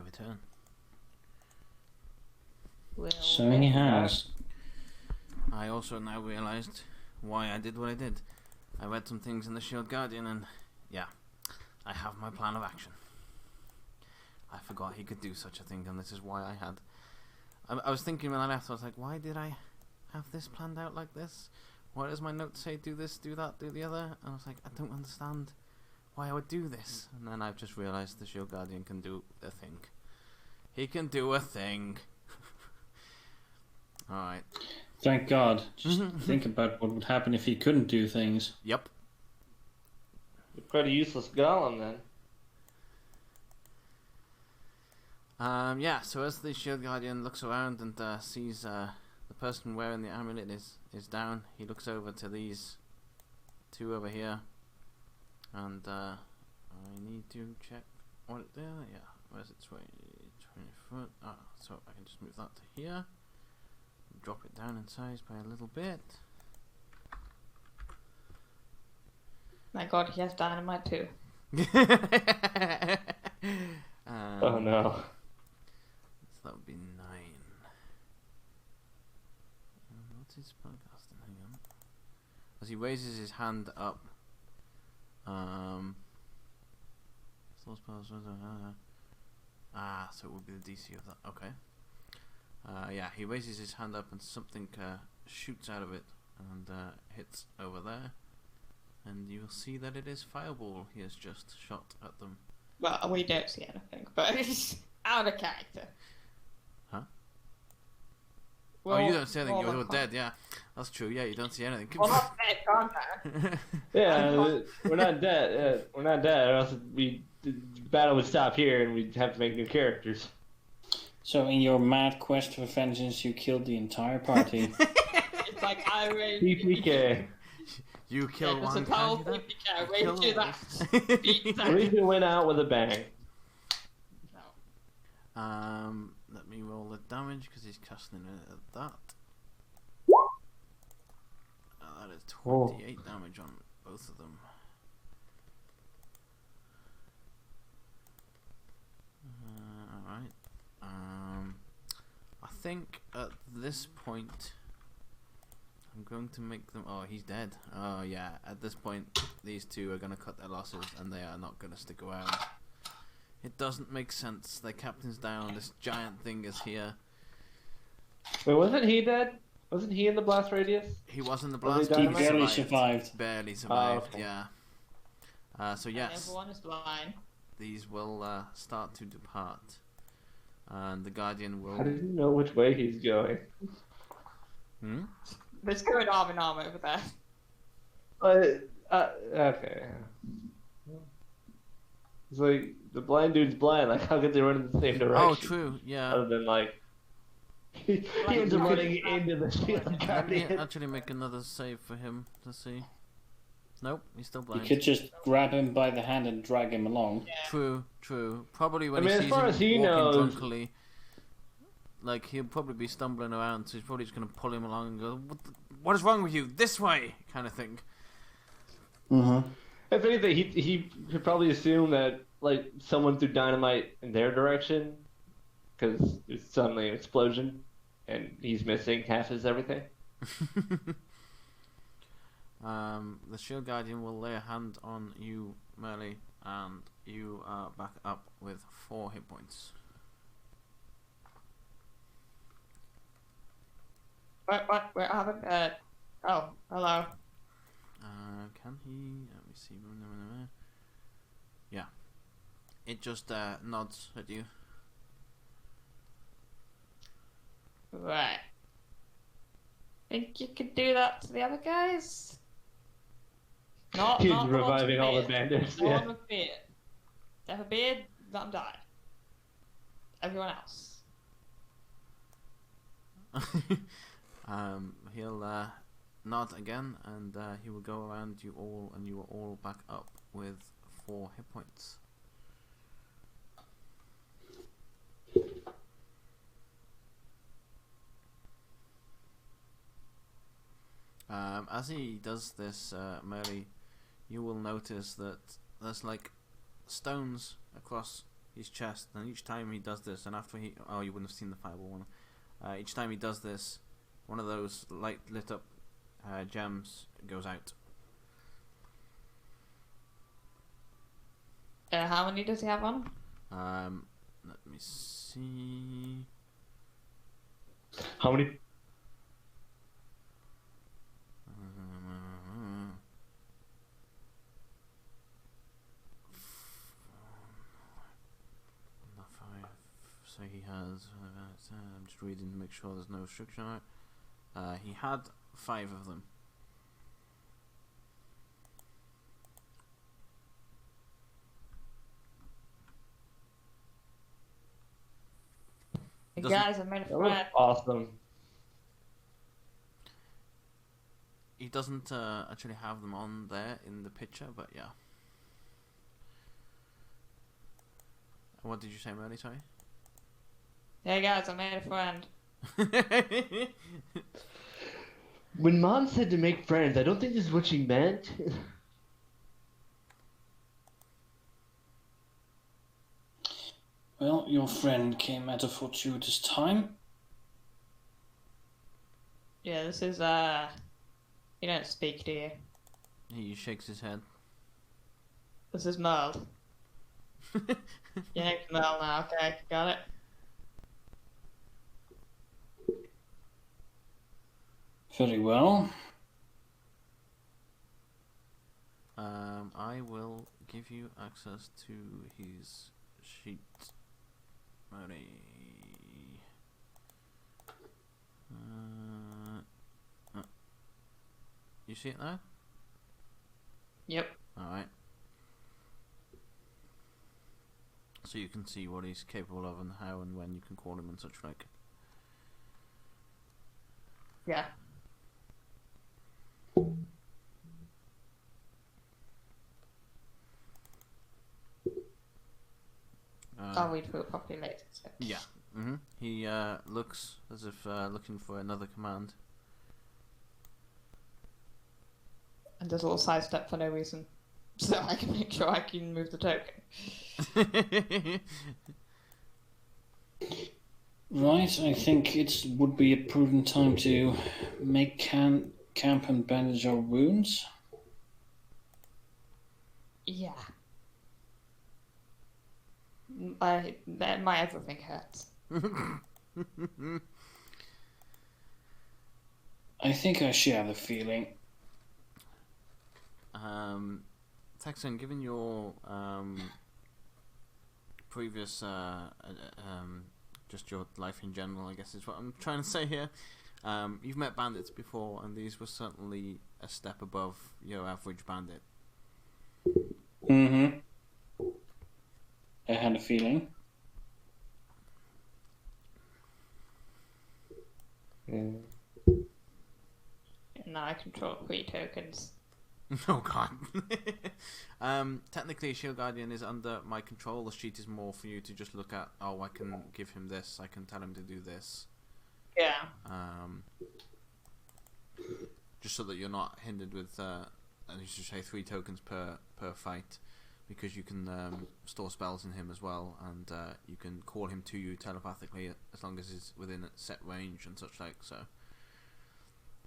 my turn. So he has. I also now realised why I did what I did. I read some things in the Shield Guardian and, yeah, I have my plan of action. I forgot he could do such a thing, and this is why I had... I was thinking when I left, I was like, why did I have this planned out like this? Why does my note say do this, do that, do the other? And I was like, I don't understand why I would do this. And then I've just realised the Shield Guardian can do a thing. He can do a thing. Alright. Thank God. Just think about what would happen if he couldn't do things. Yep. You're quite a useless golem then. Yeah, so as the Shield Guardian looks around and sees the person wearing the amulet is down, he looks over to these two over here, and I need to check what it there. Yeah, where's its way? 20 foot. Ah, so I can just move that to here. Drop it down in size by a little bit. My God, he has dynamite too. Oh no. So that would be 9. What's his spellcasting? Hang on. As he raises his hand up, so it would be the DC of that. Okay. Yeah, he raises his hand up and something shoots out of it and hits over there, and you'll see that it is Fireball he has just shot at them. Well, we don't see anything, but it's out of character. Huh? Well, oh, you don't see anything. well, You're dead. Yeah, that's true. Yeah, you don't see anything. Well, not dead contact. Yeah, we're not dead. We're not dead, or else the battle would stop here and we'd have to make new characters. So in your mad quest for vengeance, you killed the entire party. It's like I raised. PPK. You kill It was one a power candidate. PPK. Wait till that. Beat We that. can win out with a bang. No. Let me roll the damage because he's casting it at that. That is 28 damage on both of them. Alright. I think at this point I'm going to make them... Oh, he's dead. Oh yeah, at this point these two are going to cut their losses and they are not going to stick around. It doesn't make sense. Their captain's down, this giant thing is here. Wait, wasn't he dead? Wasn't he in the blast radius? He was in the Was blast. he He dynamite? barely survived. Barely survived, okay. yeah. So yes, Everyone is blind. these will start to depart. And the Guardian will... How did you know which way he's going? Hmm? There's going arm in arm over there. Okay. It's like, the blind dude's blind, like how could they run in the same direction? Oh, true, yeah. Other than like, he ends up running into the Shield Let me Guardian. actually make another save for him to see. Nope, he's still You blind. could just grab him by the hand and drag him along. True. Probably when I mean, he as sees far him as he walking knows- drunkily, like he'll probably be stumbling around, so he's probably just going to pull him along and go, what is wrong with you? This way! Kind of thing. Mm-hmm. If anything, he could probably assume that like someone threw dynamite in their direction, because it's suddenly an explosion, and he's missing half his everything. The Shield Guardian will lay a hand on you, Merle, and you are back up with 4 hit points. What? I haven't. Oh, hello. Can he? Let me see. Yeah. It just nods at you. Right. Think you could do that to the other guys? Not He's the ones with reviving all the beard. bandits. The Yeah. one with beard. They have a beard, let them die. Everyone else. He'll nod again, and he will go around you all, and you are all back up with 4 hit points. As he does this, Merle, you will notice that there's like stones across his chest, and each time he does this, and after he... Oh, you wouldn't have seen the fireball one. Each time he does this, one of those lit up gems goes out. How many does he have on? Let me see... How many? So he has... I'm just reading to make sure there's no restriction on it. He had 5 of them. Hey Doesn't- guys, I made a That was friend. awesome. He doesn't actually have them on there in the picture, but yeah. What did you say, Merly? Sorry. Hey guys, I made a friend. When Mom said to make friends, I don't think this is what she meant. Well, your friend came at a fortuitous time. Yeah, this is you don't speak, do you? He shakes his head. This is Merle. Your name's Merle now, okay, got it? Very well. I will give you access to his sheet. Merly. You see it now? Yep. Alright. So you can see what he's capable of and how and when you can call him and such like. Yeah. I'll read through it properly later. So. Yeah. He looks as if looking for another command. And does a little sidestep for no reason. So I can make sure I can move the token. Right, I think it would be a prudent time to make camp and bandage our wounds. Yeah. My everything hurts. I think I share the feeling. Texan, given your previous just your life in general, I guess is what I'm trying to say here. You've met bandits before, and these were certainly a step above your average bandit. Mm-hmm. I had a feeling. Yeah. Now I control 3 tokens. Oh god. Technically Shield Guardian is under my control. The sheet is more for you to just look at, oh, I can give him this, I can tell him to do this. Yeah. Just so that you're not hindered with and you should say 3 tokens per fight, because you can store spells in him as well, and you can call him to you telepathically as long as he's within a set range and such like. So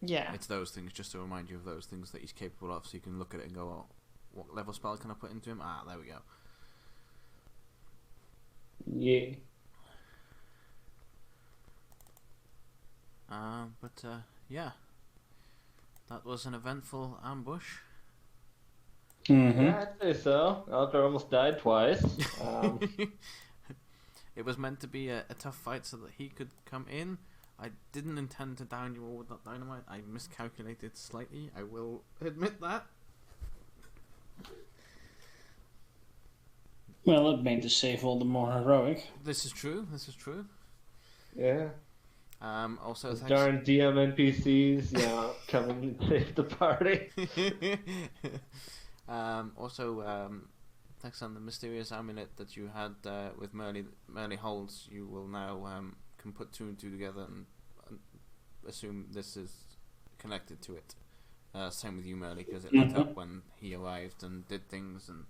Yeah. it's those things, just to remind you of those things that he's capable of, so you can look at it and go, oh, what level spell can I put into him? Ah, there we go. Yeah. Yeah, that was an eventful ambush. Mm-hmm. Yeah, I'd say so. Alter almost died twice. It was meant to be a tough fight so that he could come in. I didn't intend to down you all with that dynamite. I miscalculated slightly. I will admit that. Well, it made the save all the more heroic. This is true. This is true. Yeah. Also, Those thanks. darn DM NPCs, come and save the party. Thanks on the mysterious amulet that you had with Merly holds, you will now can put 2 and 2 together and assume this is connected to it. Same with you, Merly, because it lit up when he arrived and did things, and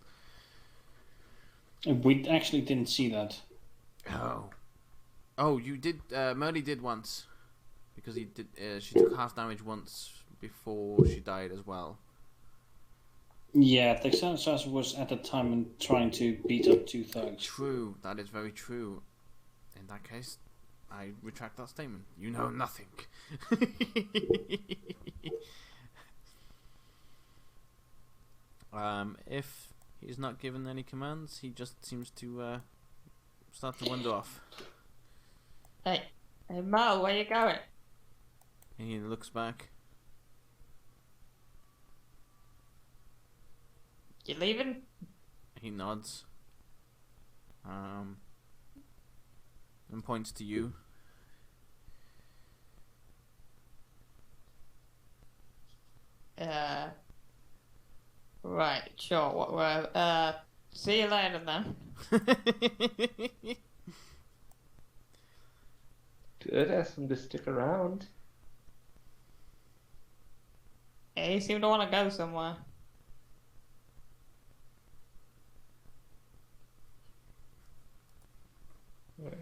We actually didn't see that. Oh, you did. Merly did once, because he did. She took half damage once before she died as well. Yeah, the Xanathar was at the time trying to beat up 2 thugs. True, that is very true. In that case, I retract that statement. You know nothing. If he's not given any commands, he just seems to start to wander off. Hey, Mo, where you going? And he looks back. You leaving? He nods. And points to you. Right, sure. What were see you later then. Good, ask him to stick around. Yeah, you seem to want to go somewhere.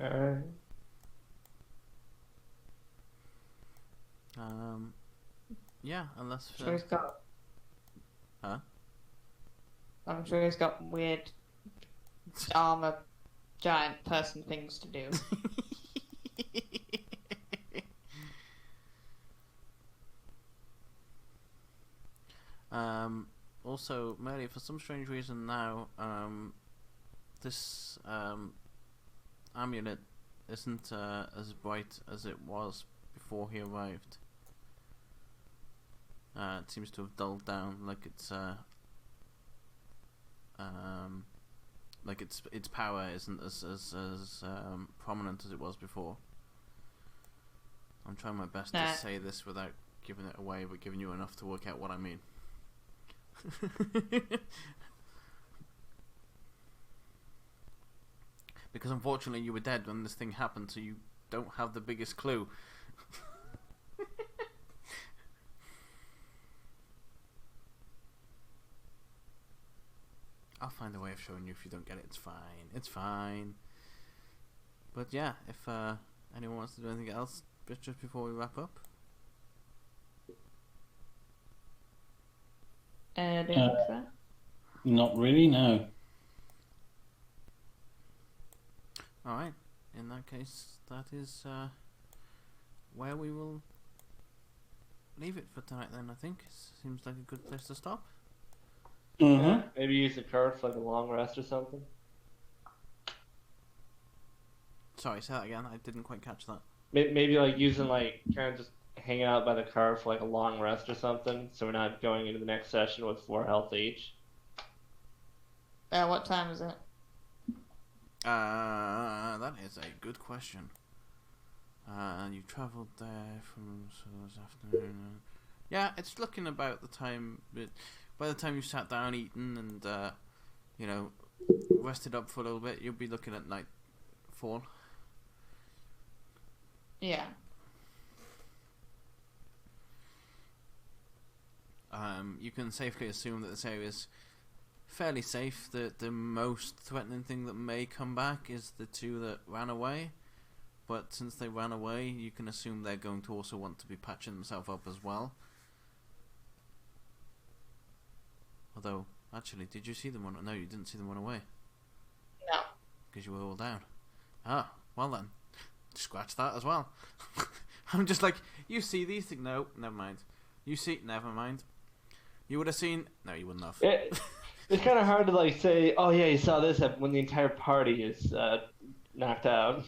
Alright. Yeah, unless. I'm sure he's got. Huh? I'm sure he's got weird armor, giant person things to do. Also, Mary, for some strange reason now, this amulet isn't as bright as it was before he arrived. It seems to have dulled down, like its power isn't as prominent as it was before. I'm trying my best to say this without giving it away, but giving you enough to work out what I mean. Because unfortunately you were dead when this thing happened, so you don't have the biggest clue. I'll find a way of showing you if you don't get it. It's fine. It's fine. But yeah, if anyone wants to do anything else just before we wrap up. Do you think so? Not really, no. Alright, in that case, that is where we will leave it for tonight then, I think. Seems like a good place to stop. Mm-hmm. Maybe use the card for like a long rest or something. Sorry, say that again. I didn't quite catch that. Maybe like using like kind of just hanging out by the car for like a long rest or something, so we're not going into the next session with 4 health each. What time is it? That is a good question. You travelled there from this afternoon. Yeah, it's looking about the time. By the time you sat down, eaten, and rested up for a little bit, you'll be looking at nightfall. Yeah. You can safely assume that this area is fairly safe. The most threatening thing that may come back is the 2 that ran away. But since they ran away, you can assume they're going to also want to be patching themselves up as well. Although, actually, did you see them run? No, you didn't see them run away. No. Because you were all down. Ah, well then. Scratch that as well. I'm just like, you see these things? No, never mind. You see, never mind. You would have seen... No, you wouldn't have. It's kind of hard to like say, oh yeah, you saw this when the entire party is knocked out.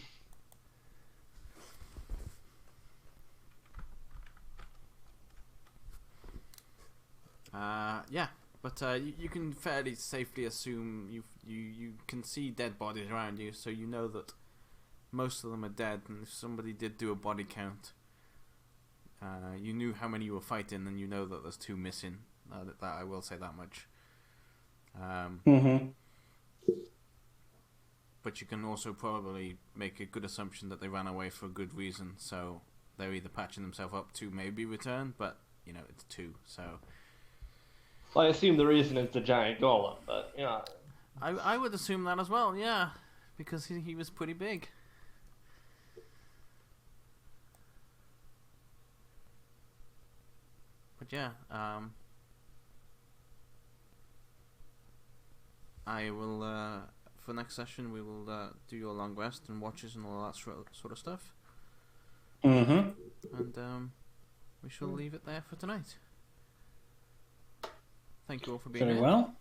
Yeah, but you can fairly safely assume you can see dead bodies around you, so you know that most of them are dead. And if somebody did do a body count, you knew how many you were fighting, and you know that there's 2 missing. That I will say that much. But you can also probably make a good assumption that they ran away for a good reason. So they're either patching themselves up to maybe return, but it's 2, so. Well, I assume the reason is the giant golem, but I would assume that as well, yeah, because he was pretty big. But yeah, I will for next session we will do your long rest and watches and all that sort of stuff, and we shall leave it there for tonight. Thank you all for being Very here. well.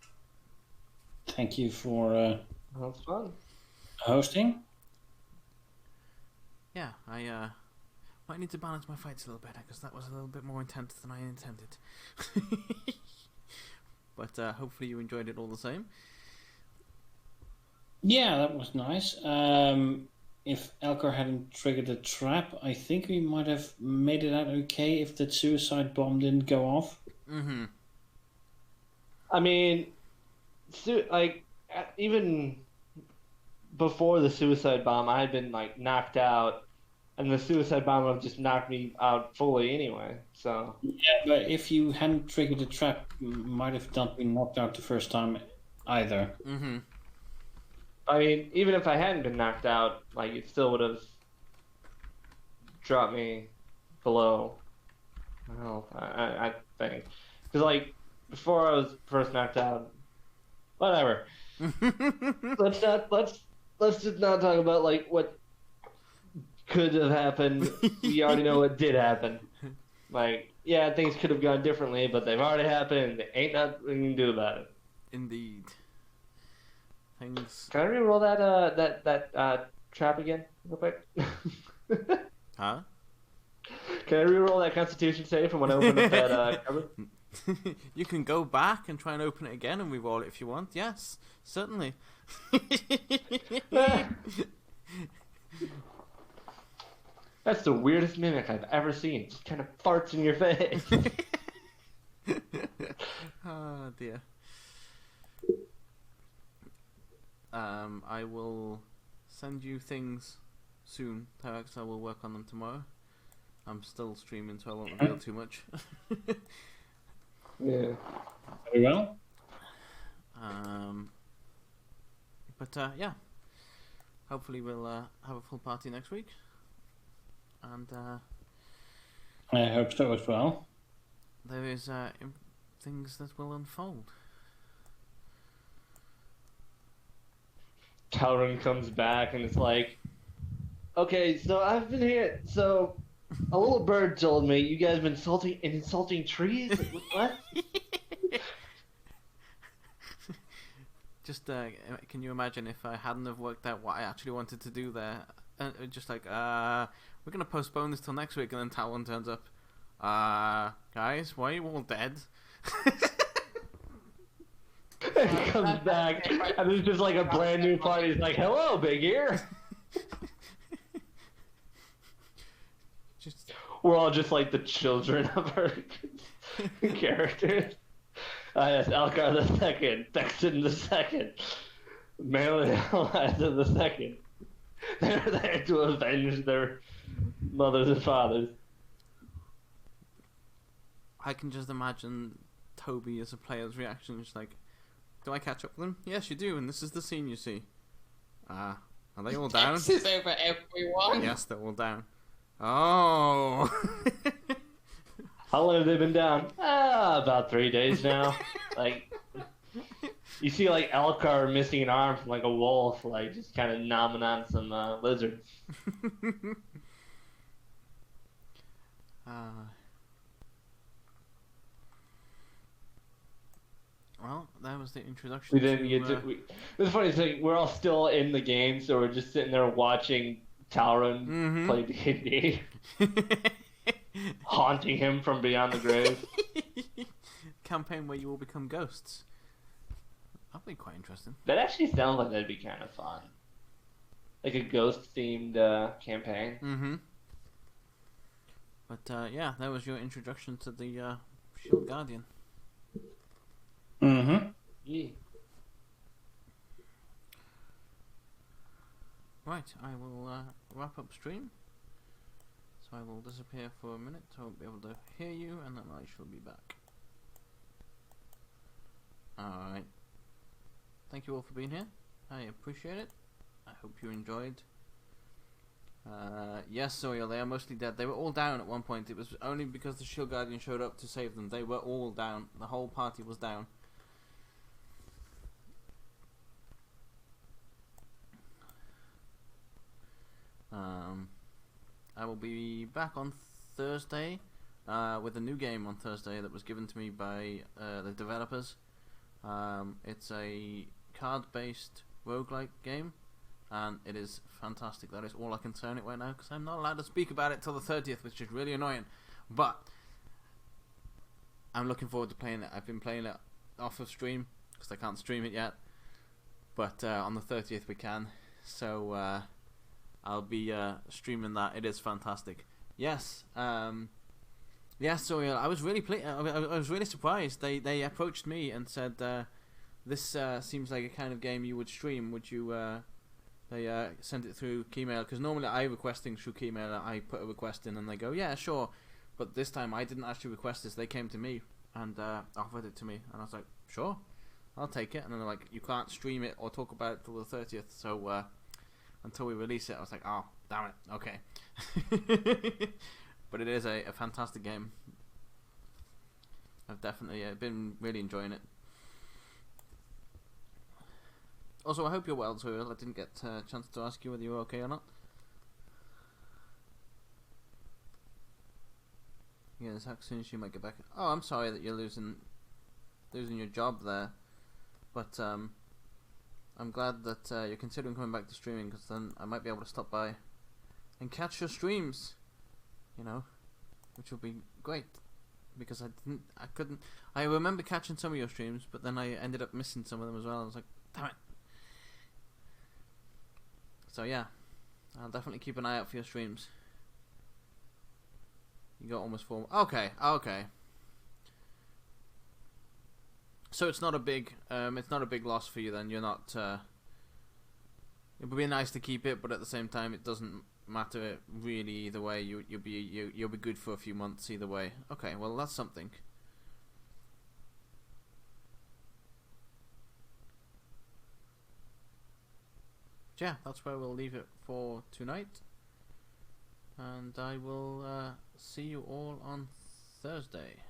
Thank you for That's fun. hosting. Yeah, I might need to balance my fights a little better because that was a little bit more intense than I intended. But hopefully you enjoyed it all the same. Yeah, that was nice. If Elkar hadn't triggered the trap, I think we might have made it out okay if that suicide bomb didn't go off. Mm-hmm. I mean, even before the suicide bomb, I had been like knocked out, and the suicide bomb would have just knocked me out fully anyway. So Yeah, but if you hadn't triggered the trap, you might have not been knocked out the first time either. Mm-hmm. I mean, even if I hadn't been knocked out, like it still would have dropped me below health. I think because like before I was first knocked out, whatever. let's just not talk about like what could have happened. We already know what did happen. Like, yeah, things could have gone differently, but they've already happened. There ain't nothing we can do about it. Indeed. Things. Can I re-roll that trap again, real quick? Huh? Can I re-roll that Constitution save from when I opened up that cupboard? You can go back and try and open it again and re-roll it if you want. Yes, certainly. That's the weirdest mimic I've ever seen. Just kind of farts in your face. Oh dear. I will send you things soon, Tyrex. I will work on them tomorrow. I'm still streaming, so I won't reveal too much. Yeah. Very well. But yeah, hopefully we'll have a full party next week, and I hope so as well. there is things that will unfold. Talron comes back and it's like, okay, so I've been here. So a little bird told me you guys have been insulting trees. What? Just can you imagine if I hadn't have worked out what I actually wanted to do there? Just like, we're gonna postpone this till next week, and then Talon turns up. Guys, why are you all dead? He comes back and there's just like a brand new party. He's like, hello, big ear. Just We're all just like the children of her characters. Yes, Alcar the second, Bexton the second, Marilyn Eliza the second. They're there to avenge their mothers and fathers. I can just imagine Toby as a player's reaction, just like, do I catch up with them? Yes, you do, and this is the scene you see. Are they all down? This is over everyone. Yes, they're all down. Oh. How long have they been down? About 3 days now. Like, you see like Alcar missing an arm from like a wolf, like just kind of nomming on some lizards. Well, that was the introduction. We didn't get to. The funny thing, we're all still in the game, so we're just sitting there watching Talron play D&D, haunting him from beyond the grave. Campaign where you all become ghosts. That'd be quite interesting. That actually sounds like that'd be kind of fun, like a ghost-themed campaign. Mm-hmm. But yeah, that was your introduction to the Shield Guardian. Mm-hmm. Yeah. Right, I will wrap up stream. So I will disappear for a minute. I won't be able to hear you, and then I shall be back. Alright. thank you all for being here. I appreciate it. I hope you enjoyed. Yes, Soil, they are mostly dead. They were all down at one point. It was only because the Shield Guardian showed up to save them. They were all down. The whole party was down. I will be back on Thursday with a new game on Thursday that was given to me by the developers. It's a card-based roguelike game, and it is fantastic. That is all I can say on it right now, because I'm not allowed to speak about it till the 30th, which is really annoying. But I'm looking forward to playing it. I've been playing it off of stream, because I can't stream it yet. But on the 30th we can. So I'll be streaming that. It is fantastic. Yes. Yes, so I was really I was really surprised. They approached me and said, "This seems like a kind of game you would stream. Would you?" They sent it through Keymail, because normally I request things through Keymail. I put a request in and they go, "Yeah, sure." But this time I didn't actually request this. They came to me and offered it to me, and I was like, "Sure, I'll take it." And then they're like, "You can't stream it or talk about it till the 30th, so until we release it." I was like, "Oh, damn it, okay." But it is a fantastic game. I've definitely been really enjoying it. Also, I hope you're well, Twill. I didn't get a chance to ask you whether you were okay or not. Yes, as soon as you might get back. Oh, I'm sorry that you're losing your job there. But I'm glad that you're considering coming back to streaming, because then I might be able to stop by and catch your streams. You know, which will be great, because I remember catching some of your streams, but then I ended up missing some of them as well. I was like, damn it. So yeah, I'll definitely keep an eye out for your streams. You got almost 4. Okay. So it's not a big loss for you then. You're not. It would be nice to keep it, but at the same time, it doesn't matter really either way. You'll be good for a few months either way. Okay, well that's something. Yeah, that's where we'll leave it for tonight, and I will see you all on Thursday.